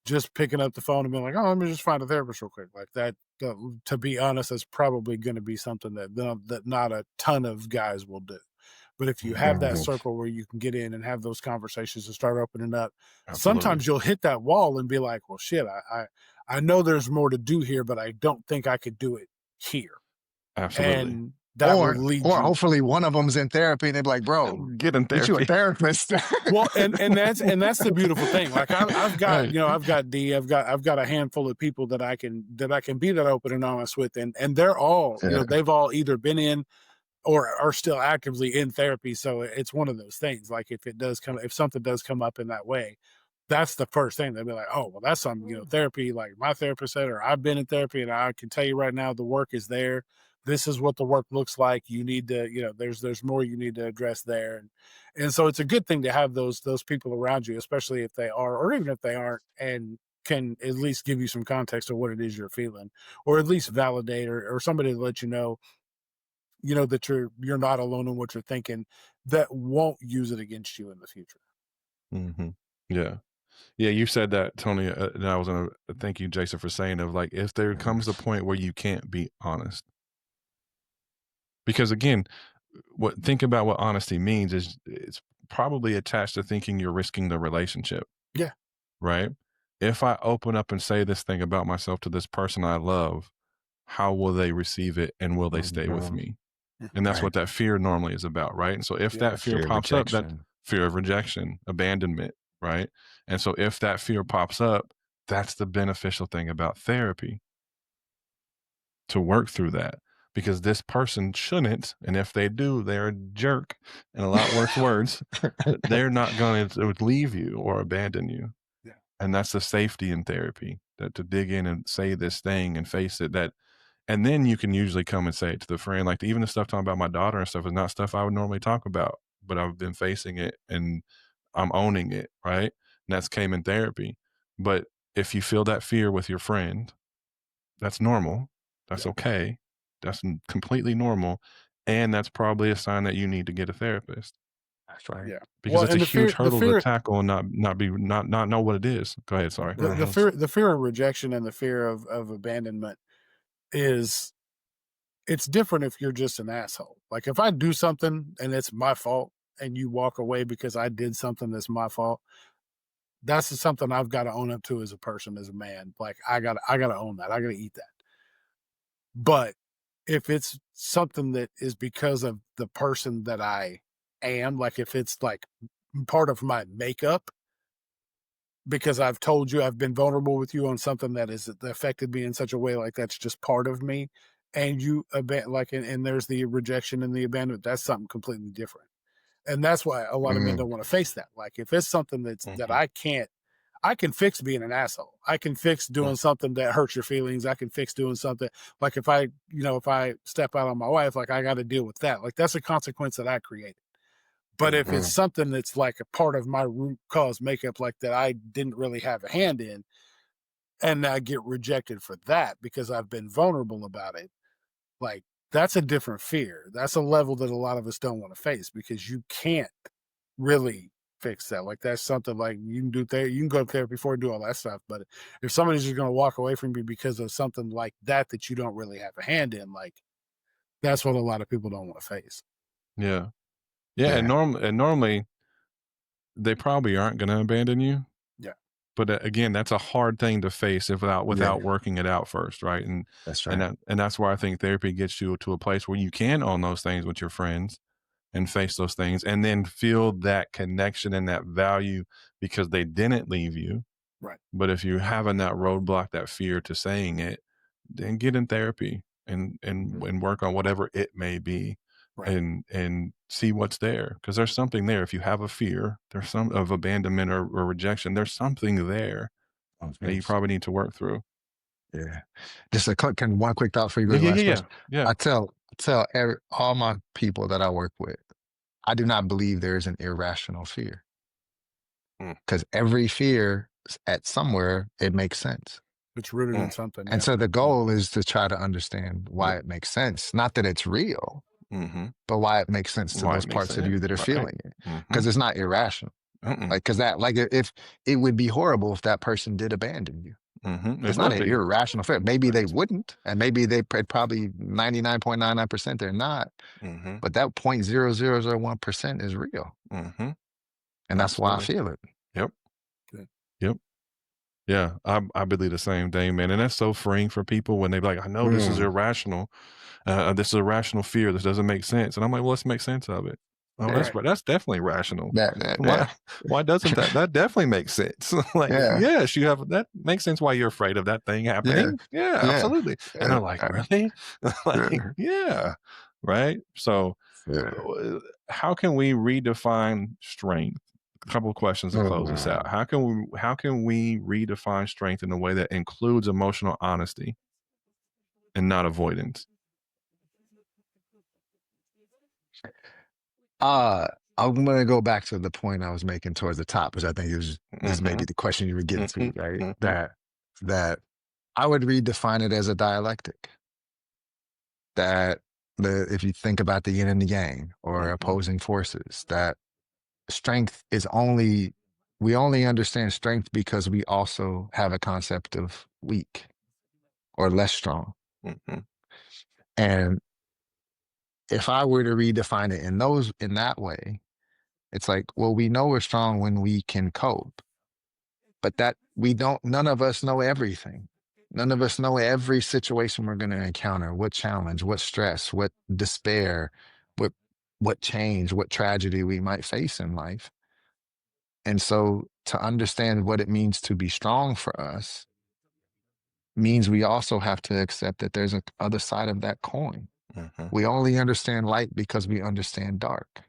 just picking up the phone and being like, "Oh, let me just find a therapist real quick." Like that. To be honest, that's probably going to be something that not a ton of guys will do. But if you have that Mhm. circle where you can get in and have those conversations and start opening up, Absolutely. sometimes you'll hit that wall and be like, "Well, shit, I know there's more to do here, but I don't think I could do it here." Absolutely. And that will lead Or you. hopefully one of them's in therapy and they're like, bro, Get in get you a therapy. therapist. Well, and that's the beautiful thing. Like I've got, Right. I've got a handful of people that I can be that open and honest with, and they're all, Yeah. they've all either been in or are still actively in therapy. So it's one of those things. Like if something does come up in that way, that's the first thing they'll be like, "Oh, well, that's something, therapy, like my therapist said, or I've been in therapy and I can tell you right now, the work is there. This is what the work looks like. You need to, there's more you need to address there." And so it's a good thing to have those people around you, especially if they are, or even if they aren't, and can at least give you some context of what it is you're feeling, or at least validate, or somebody to let that you're not alone in what you're thinking, that won't use it against you in the future. Hmm. Yeah. Yeah. You said that, Tony, and I was going to thank you, Jason, for saying of like, if there comes a point where you can't be honest, because again, think about what honesty means is it's probably attached to thinking you're risking the relationship, Yeah. right? If I open up and say this thing about myself to this person I love, how will they receive it and will they stay with Mhm. me? Mhm. And that's Right. what that fear normally is about, right? And so if Yeah. that That fear fear of pops up, that rejection. fear of rejection, abandonment, right? And so if that fear pops up, that's the beneficial thing about therapy, to work through that, because this person shouldn't, and if they do, they're a jerk in a lot worse words. They're not going to leave you or abandon you. Yeah. And that's the safety in therapy, that to dig in and say this thing and face it, that and then you can usually come and say it to the friend. Like even the stuff talking about my daughter and stuff is not stuff I would normally talk about, but I've been facing it and I'm owning it, right? And that's came in therapy. But if you feel that fear with your friend, that's normal. That's Yeah. okay. That's completely normal. And that's probably a sign that you need to get a therapist, That's right. Yeah. because Well, it's a and huge hurdle to tackle and not know what it is. Go ahead. Sorry. Mhm. the fear of rejection and the fear of abandonment is, it's different if you're just an asshole. Like if I do something and it's my fault and you walk away because I did something that's my fault, that's something I've got to own up to as a person, as a man. Like I gotta own that. I gotta eat that. But if it's something that is because of the person that I am, like if it's like part of my makeup, because I've told you I've been vulnerable with you on something that has affected me in such a way, like that's just part of me, and you like, and there's the rejection and the abandonment. That's something completely different, and that's why a lot of men don't want to face that. Like if it's something that I can't, I can fix being an asshole. I can fix doing something that hurts your feelings. I can fix doing something like if I step out on my wife, like I got to deal with that. Like that's a consequence that I created. But if it's something that's like a part of my root cause makeup, like that I didn't really have a hand in, and I get rejected for that because I've been vulnerable about it, like that's a different fear. That's a level that a lot of us don't want to face because you can't really fix that. Like that's something like you can do therapy, you can go to therapy before and do all that stuff. But if somebody's just going to walk away from you because of something like that you don't really have a hand in, like that's what a lot of people don't want to face. Yeah. Yeah. And normally they probably aren't going to abandon you. Yeah. But again, that's a hard thing to face without working it out first, right? And that's right. And that's why I think therapy gets you to a place where you can own those things with your friends and face those things, and then feel that connection and that value because they didn't leave you. Right. But if you're having that roadblock, that fear to saying it, then get in therapy and work on whatever it may be. Right. And see what's there, because there's something there. If you have a fear, there's some of abandonment or rejection, there's something there that you probably need to work through. Yeah. Just one quick thought for you. Yeah. I tell all my people that I work with, I do not believe there is an irrational fear, because every fear at somewhere it makes sense. It's rooted in something. And so the goal is to try to understand why it makes sense. Not that it's real, but why it makes sense to those parts of you that are feeling it. Because it's not irrational. Like, because if it would be horrible if that person did abandon you. It's not an irrational fear. Maybe they wouldn't, and maybe they probably 99.99% they're not. But that 0.0001% is real. And that's why I feel it. Yep. Yeah, I believe the same thing, man. And that's so freeing for people when they're like, I know this is irrational. This is a rational fear. This doesn't make sense. And I'm like, well, let's make sense of it. Oh, that's definitely rational. Why doesn't that? That definitely makes sense. Like, yes, you have, that makes sense why you're afraid of that thing happening. Yeah, absolutely. And they're like, really? Like, yeah. Right. So how can we redefine strength? A couple of questions to close this out. How can we redefine strength in a way that includes emotional honesty and not avoidance? I'm going to go back to the point I was making towards the top, which I think this may be the question you were getting to, right? That I would redefine it as a dialectic. That if you think about the yin and the yang or opposing forces, that strength is we only understand strength because we also have a concept of weak or less strong. And if I were to redefine it in that way, it's like, well, we know we're strong when we can cope, but none of us know everything. None of us know every situation we're going to encounter, what challenge, what stress, what despair, what change, what tragedy we might face in life. And so to understand what it means to be strong for us means we also have to accept that there's an other side of that coin. We only understand light because we understand dark.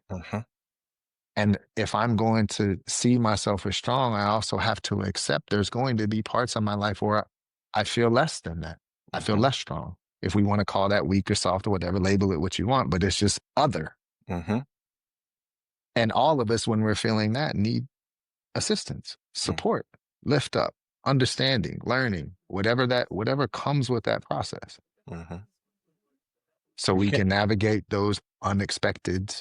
And if I'm going to see myself as strong, I also have to accept there's going to be parts of my life where I feel less than that. I feel less strong. If we want to call that weak or soft or whatever, label it what you want, but it's just other. And all of us, when we're feeling that, need assistance, support, lift up, understanding, learning, whatever comes with that process. So we can navigate those unexpected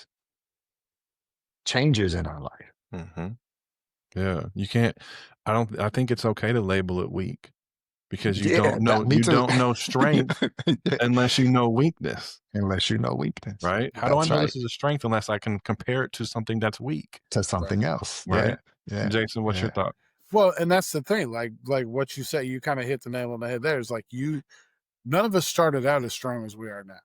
changes in our life. Yeah, you can't. I think it's okay to label it weak, because you don't know strength unless you know weakness. Right? How do I know this is a strength unless I can compare it to something that's weak? To something else. Right? Yeah. Jason, what's your thought? Well, and that's the thing, like what you say, you kind of hit the nail on the head there. Is like none of us started out as strong as we are now.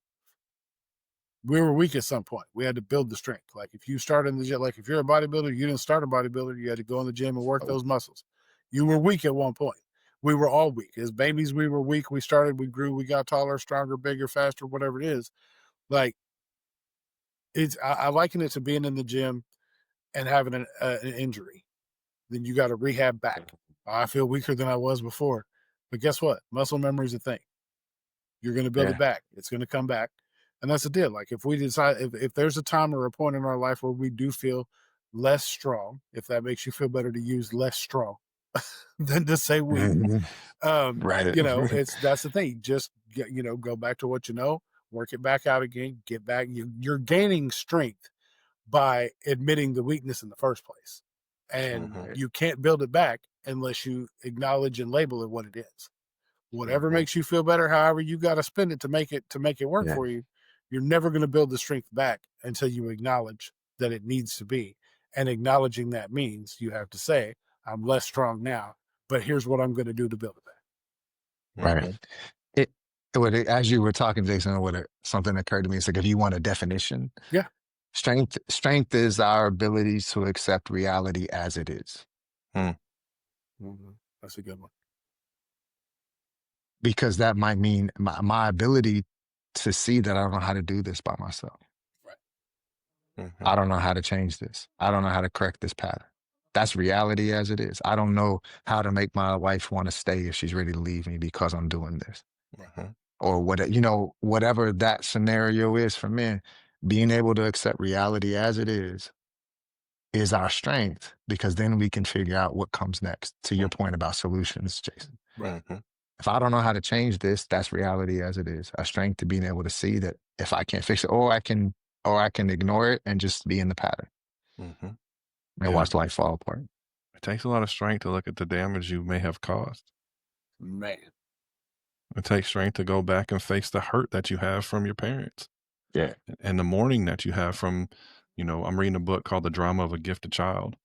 we were weak at some point. We had to build the strength. Like if you start in the gym, like if you're a bodybuilder, you didn't start a bodybuilder, you had to go in the gym and work those muscles. You were weak at one point. We were all weak. As babies, we were weak. We started, we grew, we got taller, stronger, bigger, faster, whatever it is. Like I liken it to being in the gym and having an injury. Then you got to rehab back. I feel weaker than I was before. But guess what? Muscle memory is a thing. You're going to build it back. It's going to come back. And that's the deal. Like if we decide, if there's a time or a point in our life where we do feel less strong, if that makes you feel better to use less strong than to say weak, Right. you know, that's the thing. Just go back to what you know, work it back out again, get back. You're gaining strength by admitting the weakness in the first place. And you can't build it back unless you acknowledge and label it what it is. Whatever makes you feel better, however you got to spend it to make it work for you, you're never going to build the strength back until you acknowledge that it needs to be. And acknowledging that means you have to say, I'm less strong now, but here's what I'm going to do to build it back. Right. As you were talking, Jason, something occurred to me. It's like if you want a definition, Yeah. Strength is our ability to accept reality as it is. That's a good one. Because that might mean my ability to see that I don't know how to do this by myself. Right. I don't know how to change this. I don't know how to correct this pattern. That's reality as it is. I don't know how to make my wife want to stay if she's ready to leave me because I'm doing this. Or whatever that scenario is for men, being able to accept reality as it is our strength, because then we can figure out what comes next, to your point about solutions, Jason. Right. If I don't know how to change this, that's reality as it is. A strength to being able to see that if I can't fix it, or I can ignore it and just be in the pattern and watch life fall apart. It takes a lot of strength to look at the damage you may have caused. Man. It takes strength to go back and face the hurt that you have from your parents. Yeah. And the mourning that you have from, I'm reading a book called The Drama of a Gifted Child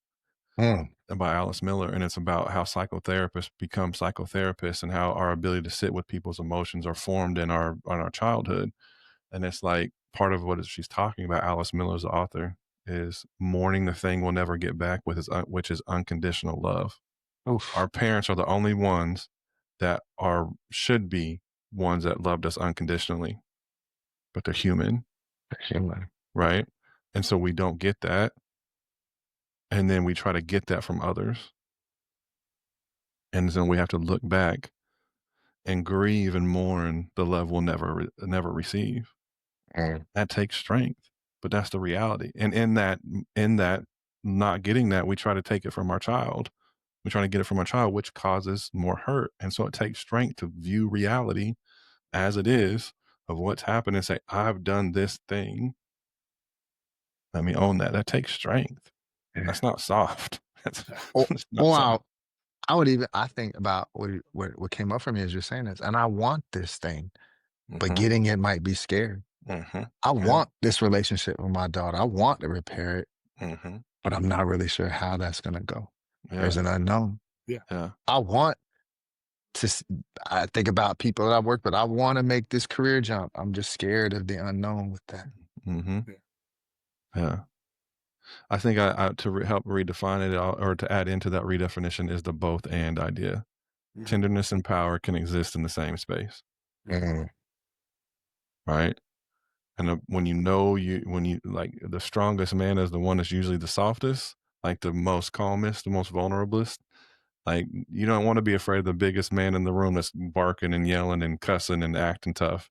by Alice Miller. And it's about how psychotherapists become psychotherapists and how our ability to sit with people's emotions are formed in our childhood. And it's like part of what she's talking about, Alice Miller's the author, is mourning the thing we'll never get back, which is unconditional love. Oof. Our parents are the only ones that should be ones that loved us unconditionally, but they're human. Right? And so we don't get that. And then we try to get that from others. And then we have to look back and grieve and mourn the love we'll never receive. That takes strength, but that's the reality. And in that not getting that, we try to take it from our child. We try to get it from our child, which causes more hurt. And so it takes strength to view reality as it is of what's happened and say, I've done this thing. Let me own that. That takes strength. That's not soft. That's not soft. I think about what came up for me as you're saying this, and I want this thing, but getting it might be scary. I want this relationship with my daughter. I want to repair it, but I'm not really sure how that's going to go. There's an unknown. Yeah. I think about people that I work with. I want to make this career jump. I'm just scared of the unknown with that. Yeah. I think to help redefine it or to add into that redefinition is the both and idea. Tenderness and power can exist in the same space. Right? And when you like the strongest man is the one that's usually the softest, like the most calmest, the most vulnerablest. Like you don't want to be afraid of the biggest man in the room that's barking and yelling and cussing and acting tough.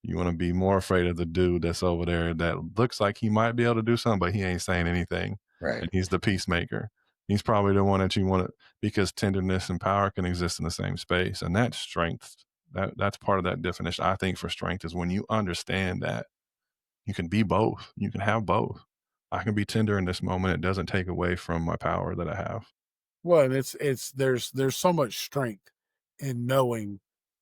You want to be more afraid of the dude that's over there that looks like he might be able to do something, but he ain't saying anything. Right. And he's the peacemaker. He's probably the one that you want to, because tenderness and power can exist in the same space. And that's strength. That's part of that definition, I think, for strength is when you understand that you can be both. You can have both. I can be tender in this moment. It doesn't take away from my power that I have. Well, and there's so much strength in knowing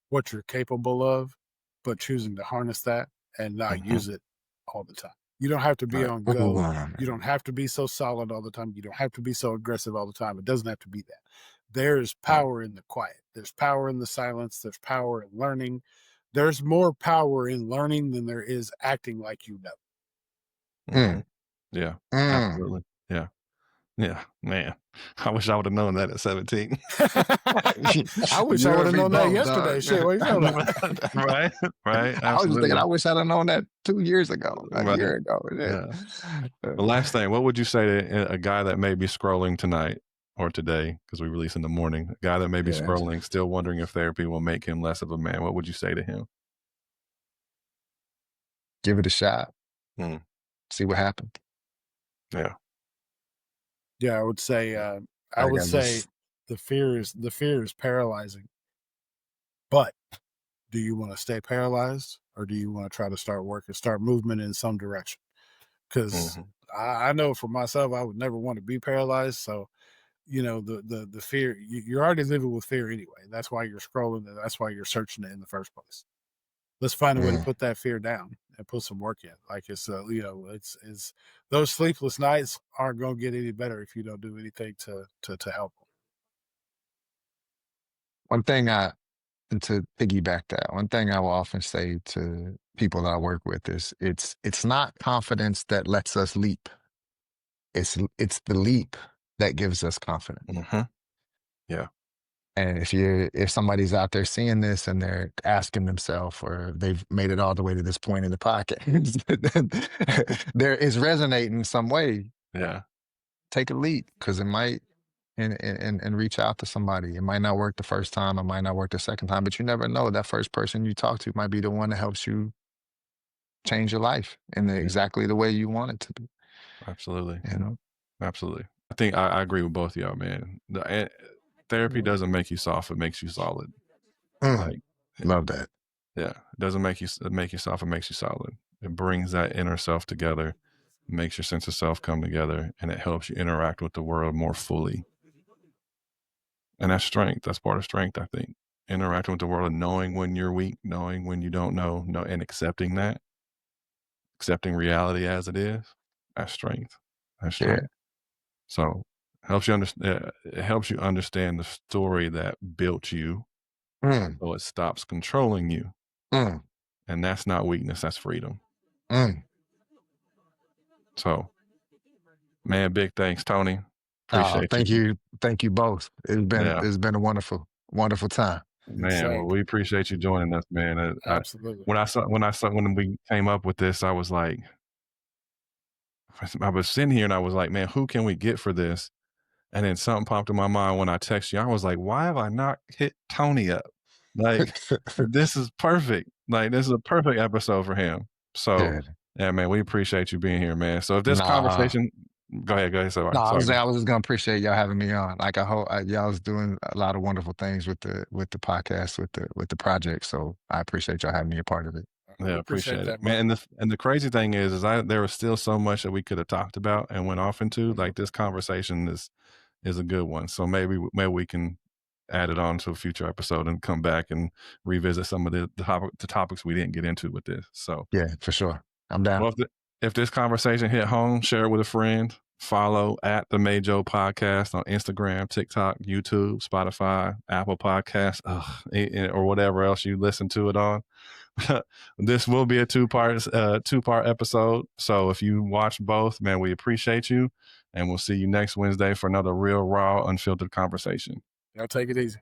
what you're capable of, but choosing to harness that and not use it all the time. You don't have to be on go. You don't have to be so solid all the time. You don't have to be so aggressive all the time. It doesn't have to be that. There's power in the quiet. There's power in the silence. There's power in learning. there's more power in learning than there is acting like you know. Mhm. Yeah, absolutely. Yeah. Yeah, man. I wish I would have known that at 17. I wish I You would and have me known that both, yesterday. dog. Shit, what you talking about? Right, right, I was just thinking, absolutely. I wish I'd have known that 2 years ago, a Right, year ago. yeah. Yeah. The last thing, what would you say to a guy that may be scrolling tonight or today, because we release in the morning, a guy that may be Yeah. scrolling, still wondering if therapy will make him less of a man, what would you say to him? Give it a shot. Mm, See what happens. yeah. Yeah, I would say I got this. the fear is paralyzing. But do you want to stay paralyzed, or do you want to try to start movement in some direction? Because Mhm, I know for myself, I would never want to be paralyzed. So, the fear, you're already living with fear anyway. That's why you're scrolling, and that's why you're searching it in the first place. Let's find a way to Mm. put that fear down and put some work in. Like it's those sleepless nights aren't going to get any better if you don't do anything to help them. One thing and to piggyback that, one thing I will often say to people that I work with is it's not confidence that lets us leap. It's the leap that gives us confidence. mhm, yeah, And if somebody's out there seeing this and they're asking themselves, or they've made it all the way to this point in the podcast, there is resonating some way, yeah, take a leap, because it might, and reach out to somebody. It might not work the first time, it might not work the second time, but you never know. That first person you talk to might be the one that helps you change your life in yeah, exactly the way you want it to be. absolutely, You know? absolutely. I think I agree with both of y'all, man. Therapy doesn't make you soft, it makes you solid. Mm, Like, love that. yeah, it doesn't make you soft, it makes you solid. It brings that inner self together, makes your sense of self come together, and it helps you interact with the world more fully. And that's strength. That's part of strength, I think. Interacting with the world and knowing when you're weak, knowing when you don't know, and accepting that, accepting reality as it is. That's strength. That's Yeah. strength. So helps you understand. It helps you understand the story that built you, Mm, so it stops controlling you. mm, And that's not weakness. That's freedom. mm. So, man, big thanks, Tony. Appreciate Thank you. you. Thank you both. Yeah, It's been a wonderful, wonderful time. man. Well, Same, we appreciate you joining us, man. absolutely. When we came up with this, I was like, I was sitting here and I was like, man, who can we get for this? And then something popped in my mind when I text you. I was like, why have I not hit Tony up? Like, this is perfect. Like, this is a perfect episode for him. So, Yeah. yeah, man, we appreciate you being here, man. So if this Nah. conversation, go ahead. No, Sorry. I was just gonna appreciate y'all having me on. Like, I hope y'all was doing a lot of wonderful things with the podcast, with the project. So I appreciate y'all having me a part of it. Yeah, We appreciate appreciate it, that, man. brother. And the crazy thing is there was still so much that we could have talked about and went off into. Mhm. Like, this conversation is a good one. So maybe we can add it on to a future episode and come back and revisit some of the topics we didn't get into with this. So, Yeah, for sure. I'm down. well, if this conversation hit home, share it with a friend. Follow at the Majo Podcast on Instagram, TikTok, YouTube, Spotify, Apple Podcasts, or whatever else you listen to it on. This will be a two-part episode. So if you watch both, man, we appreciate you. And we'll see you next Wednesday for another real, raw, unfiltered conversation. Y'all take it easy.